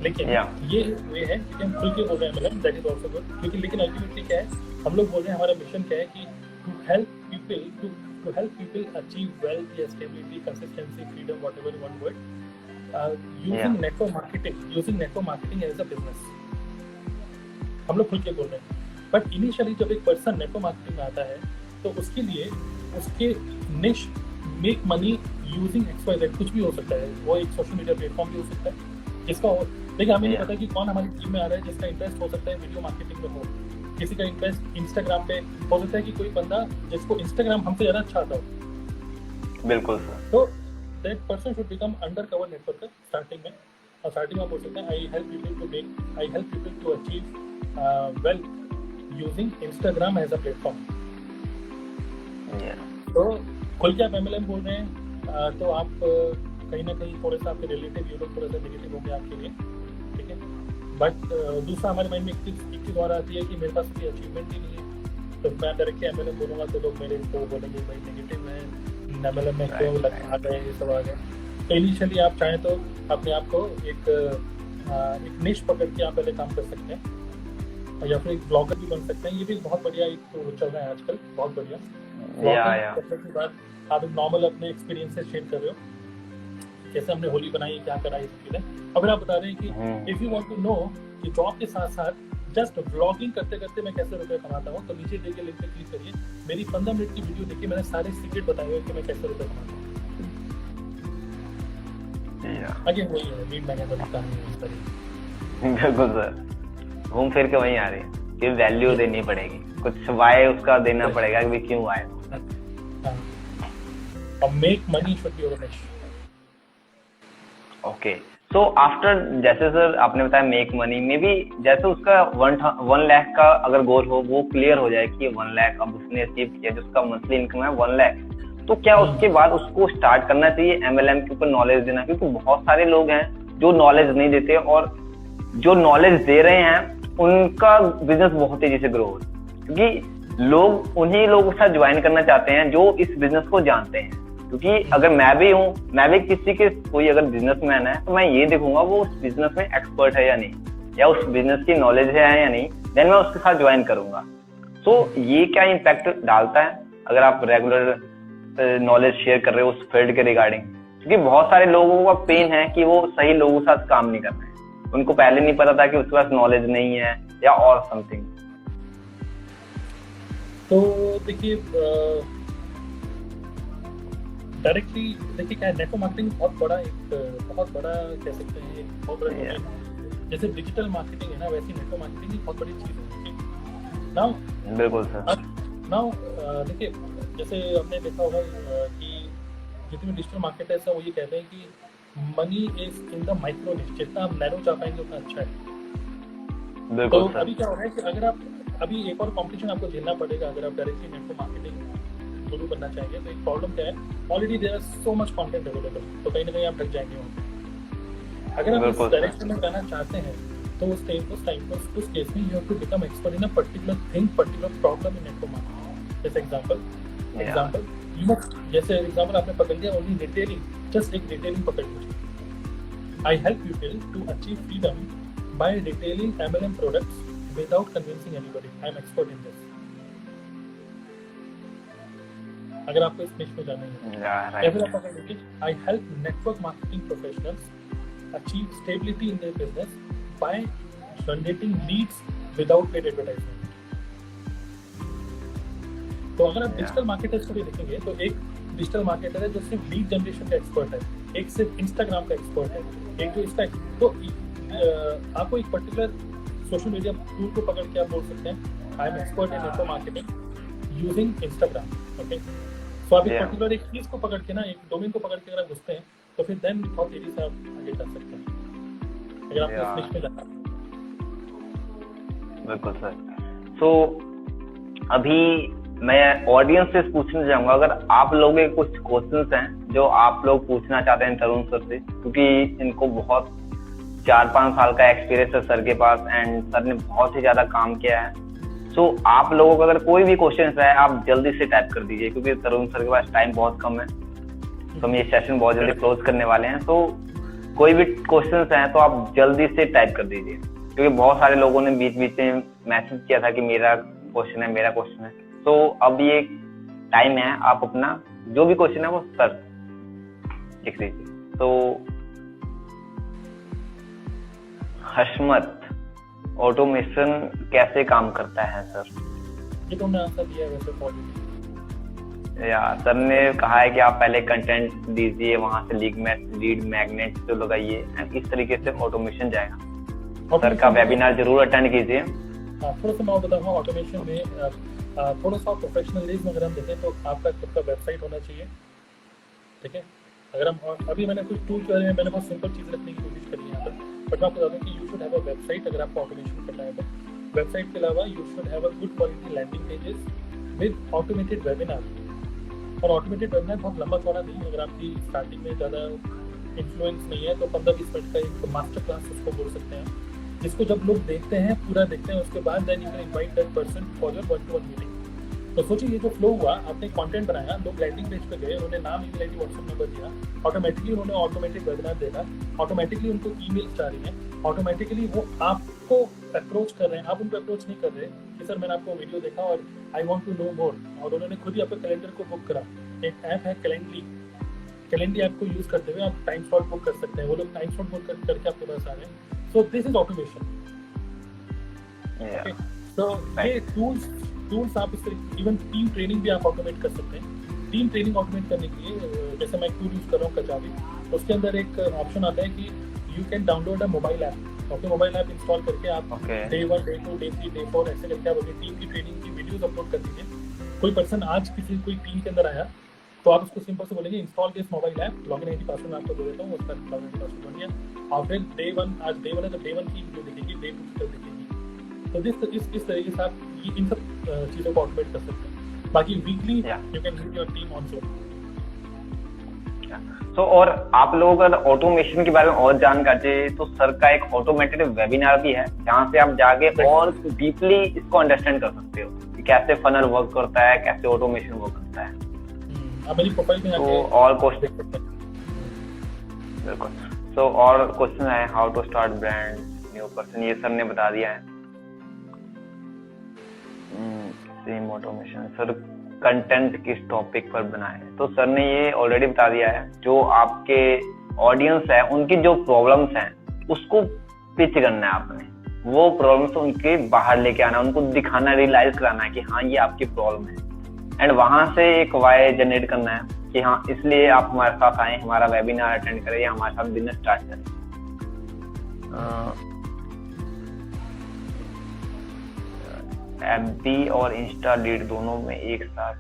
[SPEAKER 2] लेकिन ये वे है कि हम खुल के बोल रहे हैं MLM, that is also good. क्योंकि लेकिन अल्टीमेटली क्या है, हम लोग बोल रहे हैं हमारा मिशन क्या है कि to help people achieve wealth या stability, consistency, freedom, whatever you want it, using network marketing as a business. हम लोग खुल के बोल रहे हैं। बट इनिशियली जब एक पर्सन नेटवर्क मार्केटिंग में आता है तो उसके लिए उसके निश मेक मनी यूजिंग XYZ कुछ भी हो सकता है। वो एक सोशल मीडिया प्लेटफॉर्म भी हो सकता है जिसका हो, देखिए हमें नहीं पता कि कौन हमारी टीम में आ रहा है जिसका इंटरेस्ट हो सकता है वीडियो मार्केटिंग में हो, किसी का इंटरेस्ट इंस्टाग्राम पे हो सकता है कि कोई बंदा जिसको इंस्टाग्राम हमसे ज्यादा अच्छा आता हो।
[SPEAKER 3] बिल्कुल सर।
[SPEAKER 2] तो that person should become under cover networker starting में, और स्टार्टिंग में बोल सकते हैं I help people to achieve wealth using Instagram as a platform. तो खुल के आप एमएलएम बोल रहे हैं तो आप कहीं ना कहीं थोड़ा सा आपके रिलेटिव ये लोग थोड़ा सा नेगेटिव हो गया आपके लिए, ठीक है। बट दूसरा हमारे माइंड में एक चीज़ और आती है कि मेरे पास कोई अचीवमेंट ही नहीं है, तो मैं डायरेक्टली एमएलएम बोलूँगा तो लोग मेरे को बोलेंगे भाई नेगेटिव है, एमएलएम में क्यों आ गए, ये सब आ गए। तो इनिशियली आप चाहें तो अपने आप को एक निश पकड़ के आप पहले काम कर सकते हैं, या फिर एक ब्लॉगर भी बन सकते हैं। ये भी बहुत बढ़िया एक चल रहा है आजकल, बहुत बढ़िया। करने के बाद आप नॉर्मल अपने एक्सपीरियंसेस शेयर कर रहे हो, जैसे हमने होली बनाई, क्या करा, ये सब चीजें। अब आप बता रहे हैं कि if you want to know कि जॉब के साथ साथ जस्ट व्लॉगिंग करते करते मैं कैसे रुपए कमाता हूँ, तो नीचे दिए गए लिंक पे क्लिक करिए, मेरी 15 मिनट की वीडियो देखिए, मैंने सारे सीक्रेट बताए हुए कि मैं कैसे रुपए कमाता हूँ। आगे वही है, रीड मैंने बताया है।
[SPEAKER 3] बिल्कुल सर, घूम फिर के वहीं आ रही है कि वैल्यू देनी पड़ेगी, कुछ वाई उसका देना पड़ेगा कि क्यों आए।
[SPEAKER 2] Make money should be your निश।
[SPEAKER 3] ओके, सो आफ्टर, जैसे सर आपने बताया मेक मनी में भी, जैसे उसका 1 लाख का अगर गोल हो, वो क्लियर हो जाए कि 1 लाख अब उसने अचीव किया, जो उसका मंथली इनकम है 1 लाख, तो क्या उसके बाद उसको स्टार्ट करना चाहिए एमएलएम के ऊपर नॉलेज देना? क्योंकि बहुत सारे लोग हैं जो नॉलेज नहीं देते, और जो नॉलेज दे रहे हैं उनका बिजनेस बहुत तेजी से ग्रो हो, क्योंकि लोग उन्हीं लोगों के साथ ज्वाइन करना चाहते हैं जो इस बिजनेस को जानते हैं। क्योंकि अगर मैं भी हूँ, मैं भी किसी के कोई अगर बिजनेसमैन है, तो मैं ये देखूंगा वो उस बिजनेस में एक्सपर्ट है या नहीं, या उस बिजनेस की नॉलेज है या नहीं, देन मैं उसके साथ ज्वाइन करूंगा। सो ये क्या इम्पैक्ट डालता है अगर आप रेगुलर नॉलेज शेयर कर रहे हो उस फील्ड के रिगार्डिंग? क्योंकि बहुत सारे लोगों का पेन है कि वो सही लोगों के साथ काम नहीं कर रहे हैं, उनको पहले नहीं पता था कि उसके पास नॉलेज नहीं है या और समथिंग।
[SPEAKER 2] तो देखिए डायरेक्टली देखिए क्या है, नेटवर्क मार्केटिंग बहुत बड़ा कह सकते हैं, एक बहुत बड़ा जैसे डिजिटल मार्केटिंग है ना, वैसी नेटवर्क मार्केटिंग एक बहुत बड़ी चीज है। नाउ
[SPEAKER 3] बिल्कुल सर,
[SPEAKER 2] नाउ देखिए जैसे हमने देखा होगा कि जितने डिजिटल मार्केटर्स है वो ये कहते हैं कि money is in the micro निश, जितना आप नैरो जा पाएंगे उतना अच्छा है।
[SPEAKER 3] बिल्कुल
[SPEAKER 2] तो अभी क्या हो रहा है कि अगर आप अभी एक और कंपटीशन आपको झेलना पड़ेगा अगर आप डायरेक्टली नेटवर्क मार्केटिंग शुरू करना चाहेंगे। तो एक प्रॉब्लम क्या है, already there are so much content available, तो कहीं ना कहीं आप ढक जाएंगे वहाँ। अगर आप इस डायरेक्शन में जाना चाहते हैं तो उस केस में you have to become expert in a particular thing, particular problem in network marketing. जैसे एग्जांपल जैसे एग्जांपल आपने पकड़ लिया ओनली रिटेलिंग, जस्ट एक रिटेलिंग पकड़ लीजिए। I help people to achieve freedom by retailing MLM products without convincing anybody, I am expert in this. अगर आपको इस निश में जाना है, या फिर आप पकड़ लीजिए I help network marketing professionals achieve stability in their business by generating leads without paid advertisement. तो अगर आप डिजिटल मार्केटर्स को भी देखेंगे तो एक डिजिटल मार्केटर है जो सिर्फ लीड जनरेशन का एक्सपर्ट है, एक सिर्फ इंस्टाग्राम का एक्सपर्ट है, एक जो इसका, तो आपको एक पर्टिकुलर सोशल मीडिया टूल को पकड़ के आप बोल सकते हैं आई am expert in network marketing using Instagram. Okay, तो आप एक पर्टिकुलर एक चीज को पकड़ के ना, एक डोमेन को पकड़ के अगर आप घुसते हैं तो फिर देन बहुत तेजी से आप आगे जा सकते हैं अगर आप इस निश में जाना।
[SPEAKER 3] बिल्कुल सर। तो अभी मैं ऑडियंस से पूछना चाहूंगा, अगर आप लोगों के कुछ क्वेश्चंस हैं जो आप लोग पूछना चाहते हैं तरुण सर से, क्योंकि इनको बहुत 4-5 साल का एक्सपीरियंस है सर के पास, एंड सर ने बहुत ही ज्यादा काम किया है। सो आप लोगों का अगर कोई भी क्वेश्चन है आप जल्दी से टाइप कर दीजिए, क्योंकि तरुण सर के पास टाइम बहुत कम है, तो हम ये सेशन बहुत जल्दी क्लोज करने वाले हैं। तो कोई भी क्वेश्चन हैं तो आप जल्दी से टाइप कर दीजिए, क्योंकि बहुत सारे लोगों ने बीच बीच में मैसेज किया था कि मेरा क्वेश्चन है। तो अब ये टाइम है, आप अपना जो भी क्वेश्चन है वो सर लिख लीजिए। तो हशमत, ऑटोमेशन कैसे काम करता है सर?
[SPEAKER 2] ये तुमने आंसर दिया है वैसे ऑलरेडी।
[SPEAKER 3] या सर ने कहा है कि आप पहले कंटेंट दीजिए, वहां से लीड मैग्नेट जो लगाइए, एंड इस तरीके से ऑटोमेशन जाएगा। सर का वेबिनार जरूर अटेंड कीजिए।
[SPEAKER 2] थोड़ा सा मैं बताऊंगा ऑटोमेशन में थोड़ा सा प्रोफेशनलिज्म अगर हम देखें तो आपका खुद का वेबसाइट होना चाहिए, ठीक है। अगर हम अभी मैंने कुछ टूल के बारे में मैंने बहुत सिंपल चीज़ रखने की कोशिश करी है यहाँ पर, बट मैं आपको बता दूँ कि you should have a website अगर आपको ऑटोमेशन करना है तो। वेबसाइट के अलावा you should have a good quality landing pages with automated webinar. और ऑटोमेटेड वेबिनार बहुत लंबा चौड़ा नहीं है, अगर आपकी स्टार्टिंग में ज़्यादा इन्फ्लुएंस नहीं है तो 15-20 मिनट का एक मास्टर क्लास उसको बोल सकते हैं, जिसको जब लोग देखते हैं, पूरा देखते हैं, उसके बाद then you can invite that person for your 1-to-1 meeting. तो सोचिए ये जो फ्लो हुआ, आपने कंटेंट बनाया, लोग लैंडिंग पेज पे गए, उन्होंने नाम, ईमेल आईडी, व्हाट्सएप नंबर दिया, ऑटोमेटिकली उन्होंने ऑटोमेटिक वेबिनार देखा, ऑटोमेटिकली उनको ईमेल्स आ रही हैं, ऑटोमेटिकली वो आपको अप्रोच कर रहे हैं, आप उनको अप्रोच नहीं कर रहे कि सर मैंने आपको वीडियो देखा और आई वांट टू नो मोर, और उन्होंने खुद ही आपके कैलेंडर को बुक करा। एक ऐप है कैलेंडरी ऐप को यूज करते हुए आप टाइम स्लॉट बुक कर सकते हैं, वो लोग टाइम स्लॉट बुक करके आपके पास आ रहे हैं। So this is automation. तो ये टूल्स आप इससे इवन टीम ट्रेनिंग भी आप ऑटोमेट कर सकते हैं। टीम ट्रेनिंग ऑटोमेट करने के लिए जैसे मैं टूल यूज कर रहा हूँ कचावी, उसके अंदर एक ऑप्शन आता है कि you can download a mobile app. अपने मोबाइल ऐप इंस्टॉल करके आप डे 1, डे 2, डे 3, डे 4 ऐसे करके आप अपनी टीम की ट्रेनिंग की वीडियोस अपलोड कर दीजिए। कोई पर्सन आज कोई टीम के अंदर आया तो आप उसको सिंपल से बोलेंगे install this mobile app, login ID password मैं आपको दे देता हूँ, उसका लॉगिन आईडी पासवर्ड बन गया, और फिर डे 1 आज डे 1 है तो डे 1 की वीडियो दिखेगी, डे 2 की दिखेगी। तो इस तरीके से आप इन सब चीज़ों को ऑटोमेट कर सकते हैं। बाकी weekly you can lead your team on zoom.
[SPEAKER 3] तो और आप लोगों का ऑटोमेशन के बारे में और जानकारी चाहिए तो सर का एक ऑटोमेटेड वेबिनार भी है, जहाँ से आप जाके और डीपली इसको अंडरस्टैंड कर सकते हो कि कैसे फनल वर्क करता है, कैसे ऑटोमेशन वर्क करता है।
[SPEAKER 2] आप मेरी प्रोफाइल में
[SPEAKER 3] तो और क्वेश्चन बिल्कुल, तो और क्वेश्चन है how to start brand new person, ये सर ने बता दिया है। सेम ऑटोमेशन सर कंटेंट किस टॉपिक पर बनाए, तो सर ने ये ऑलरेडी बता दिया है। जो आपके ऑडियंस है उनकी जो प्रॉब्लम्स हैं उसको पिच करना है आपने, वो प्रॉब्लम्स उनके बाहर लेके आना, उनको दिखाना, रियलाइज कराना है कि हाँ ये आपकी प्रॉब्लम है, एंड वहां से एक वाई जनरेट करना है कि हाँ इसलिए आप हमारे साथ आए, हमारा वेबिनार अटेंड करें या हमारे साथ बिजनेस स्टार्ट करें। एफबी और इंस्टा लीड दोनों में एक साथ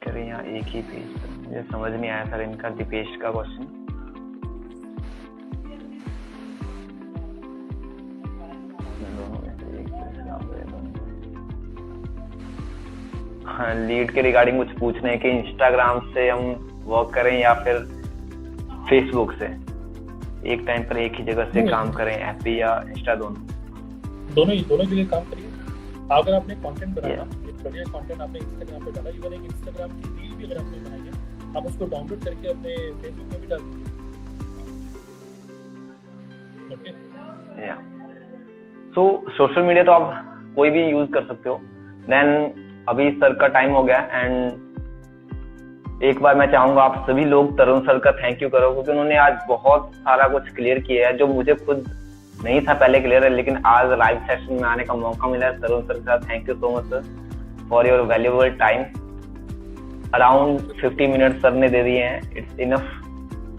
[SPEAKER 3] करें या एक ही पेज, मुझे समझ नहीं आया सर इनका दीपेश का क्वेश्चन। हाँ, लीड के रिगार्डिंग कुछ पूछने हैं कि इंस्टाग्राम से हम वर्क करें या फिर फेसबुक से, एक टाइम पर एक ही जगह से काम करें, एफबी या इंस्टा दोनों जगह काम करिए। अगर आपने कंटेंट बनाया, एक बढ़िया कंटेंट आपने इंस्टाग्राम पे डाला, इवन एक इंस्टाग्राम की रील भी अगर आपने बनाई है, आप उसको डाउनलोड करके अपने फेसबुक में भी डाल दीजिए। ओके, या सो सोशल मीडिया तो आप कोई भी यूज कर सकते हो। देन अभी सर का टाइम हो गया, एंड एक बार मैं चाहूंगा आप सभी लोग तरुण सर का थैंक यू करो, क्योंकि उन्होंने आज बहुत सारा कुछ क्लियर किया है जो मुझे खुद नहीं था पहले क्लियर है, लेकिन आज लाइव सेशन में आने का मौका मिला है तरुण सर के साथ। Thank you so much sir for your valuable time. Around 50 minute sir ने दे दिए हैं, इट्स इनफ,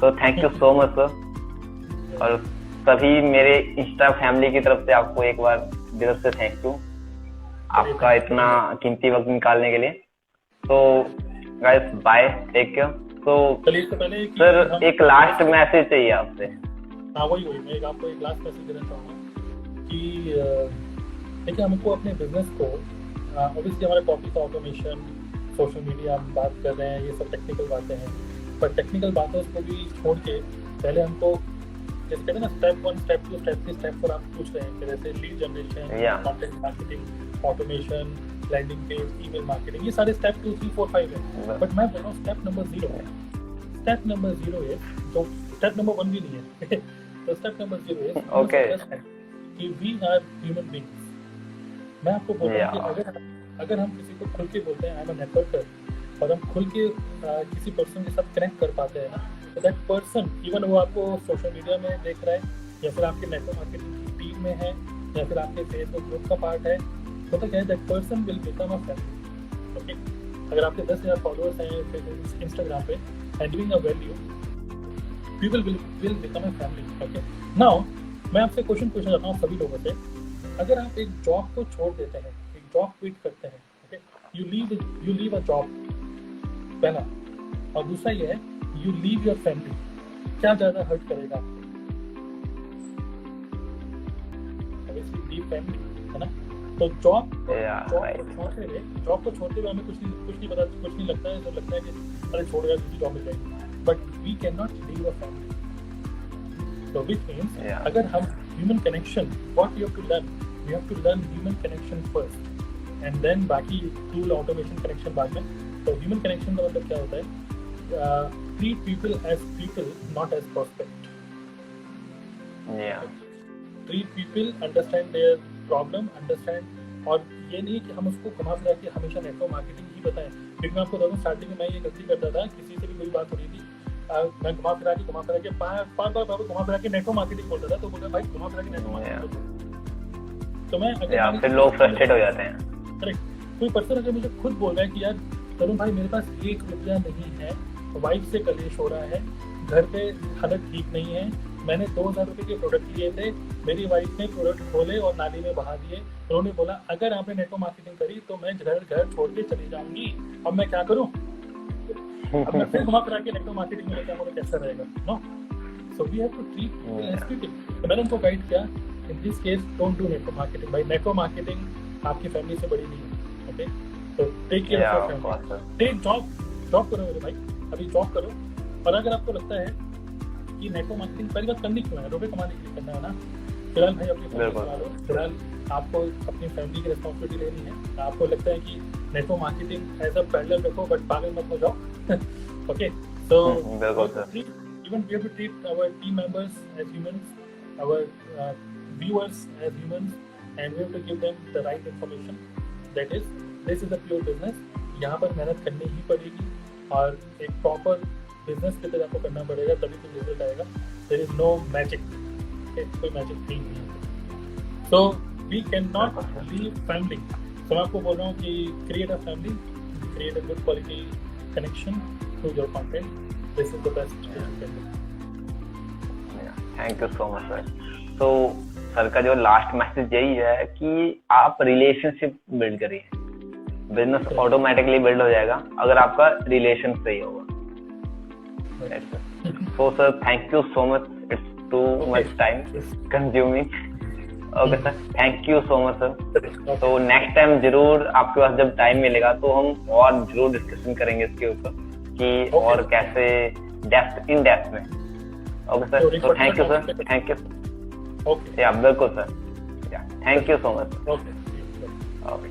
[SPEAKER 3] तो thank you so much sir. और सभी मेरे इंस्टा फैमिली की तरफ से आपको एक बार दिल से थैंक यू, आपका इतना कीमती वक्त निकालने के लिए। तो गाइस बाय, टेक केयर। तो सर एक लास्ट मैसेज चाहिए आपसे।
[SPEAKER 2] हाँ वही मैं आपको एक लास्ट मैसेज देना चाहूँगा कि देखिए हमको अपने बिजनेस को ऑब्वियसली हमारे टॉपिक ऑटोमेशन, सोशल मीडिया हम बात कर रहे हैं, ये सब टेक्निकल बातें हैं, पर टेक्निकल बातों को भी छोड़ के पहले हमको जैसे कहते हैं ना स्टेप 1 स्टेप 2 स्टेप 3 स्टेप 4 आप पूछ रहे हैं, जैसे lead generation,
[SPEAKER 3] Yeah.
[SPEAKER 2] Content marketing, automation, landing page, email marketing, ये सारे स्टेप 2 3 4 5 है। बट मैं बोल रहा हूँ स्टेप नंबर 0 है। स्टेप नंबर 0 है, तो स्टेप नंबर 1 भी नहीं है। तो स्टेप नंबर 0 है
[SPEAKER 3] Okay.
[SPEAKER 2] कि वी आर ह्यूमन बीइंग्स। मैं आपको बोल रहा हूँ
[SPEAKER 3] Yeah.
[SPEAKER 2] कि अगर हम किसी को खुल के बोलते हैं आई एम अ नेटवर्कर, और हम खुल के किसी पर्सन के साथ कनेक्ट कर पाते हैं ना, तो दैट पर्सन इवन वो आपको सोशल मीडिया में देख रहा है या फिर आपके नेटवर्क मार्केटिंग की टीम में है या फिर आपके फेसबुक ग्रुप का पार्ट है, तो क्या है that person will become a family. Okay, अगर आपके 10,000 फॉलोअर्स हैं इंस्टाग्राम पे and doing a value, people will become a family. Okay, now मैं आपसे क्वेश्चन पूछना चाहता हूँ सभी लोगों से, अगर आप एक जॉब को छोड़ देते हैं, एक जॉब क्विट करते हैं, okay, you leave a job, पहला, और दूसरा ये है यू लीव योर फैमिली, क्या ज्यादा हर्ट करेगा आपको? ऑब्वियसली लीव फैमिली, है ना? तो जॉब को छोड़ते हुए हमें कुछ नहीं पता, कुछ नहीं लगता है, तो लगता है कि अरे छोड़ यार दूसरी जॉब मिल जाएगी, but we can not leave a family. तो व्हिच मींस अगर हम human connection, what you have to learn human connection first and then बाकी टूल ऑटोमेशन कनेक्शन बाद में। तो ह्यूमन कनेक्शन का मतलब क्या होता है? Treat people as people, not as prospect. Treat people, understand their problem, understand, और ये नहीं कि हम उसको घुमा फिरा के हमेशा नेटवर्क मार्केटिंग ही बताएं। क्योंकि मैं आपको बताऊँ स्टार्टिंग में मैं ये गलती करता था, किसी से भी कोई बात हो रही थी, मैं घुमा फिरा के बार घुमा फिरा के नेटवर्क मार्केटिंग बोलता था, तो बोलता भाई घुमा फिरा के नेटवर्क मार्केटिंग। तो मैं अगर
[SPEAKER 3] फिर लोग फ्रस्ट्रेट हो जाते हैं।
[SPEAKER 2] करेक्ट, कोई पर्सन अगर मुझे खुद बोल रहा है कि यार तरुण भाई मेरे पास 1 रुपया नहीं है, वाइफ से कलेश हो रहा है, घर पे हालत ठीक नहीं है, मैंने 2,000 रुपये के प्रोडक्ट लिए थे, मेरी वाइफ ने प्रोडक्ट खोले और नाली में बहा दिए, उन्होंने बोला अगर आपने नेटवर्क मार्केटिंग करी तो मैं घर छोड़ के चली जाऊंगी, अब मैं क्या करूं? अब मैं फिर घुमा फिरा के नेटवर्क मार्केटिंग में लेकर मुझे कैसा रहेगा? No, so we have to treat people as people. तो मैंने उनको गाइड किया, in this case don't do network marketing. भाई नेटवर्क मार्केटिंग आपकी फैमिली से बड़ी नहीं है, ओके? तो take care of your family, take job करो मेरे भाई, अभी जॉब करो। और अगर आपको लगता है कि नेटवर्क मार्केटिंग पहली बात करनी क्यों है, रुपए कमाने के लिए करना है ना, फिलहाल भाई अपनी फैमिली कमा लो, फिलहाल आपको अपनी फैमिली की रिस्पॉन्सिबिलिटी लेनी है। आपको लगता है कि network marketing as a parallel रखो, बट पागल मत हो जाओ। Okay, so even we have to treat our team members as humans, our viewers as humans, and we have to give them the right information. That is, this is a pure business. यहाँ पर मेहनत करनी ही पड़ेगी और एक प्रॉपर बिजनेस की तरह आपको करना पड़ेगा, तभी तो रिजल्ट आएगा। There is no magic, कोई मैजिक नहीं है। So we cannot leave family. तो मैं आपको बोल रहा हूँ कि create a family, create a good quality connection through your content. This is the best thing you can do.
[SPEAKER 3] Thank you so much sir. तो सर का जो लास्ट मैसेज यही है कि आप रिलेशनशिप बिल्ड करिए, बिजनेस ऑटोमेटिकली बिल्ड हो जाएगा अगर आपका रिलेशन सही होगा। So sir, thank you so much. It's too much time consuming. Okay sir, thank you so much sir. तो next time जरूर आपके पास जब टाइम मिलेगा तो हम और जरूर डिस्कशन करेंगे इसके ऊपर कि और कैसे इन डेप्थ में। ओके सर, तो thank you sir, thank you. Okay, बिल्कुल sir, thank you so much.
[SPEAKER 2] Okay.
[SPEAKER 3] Okay.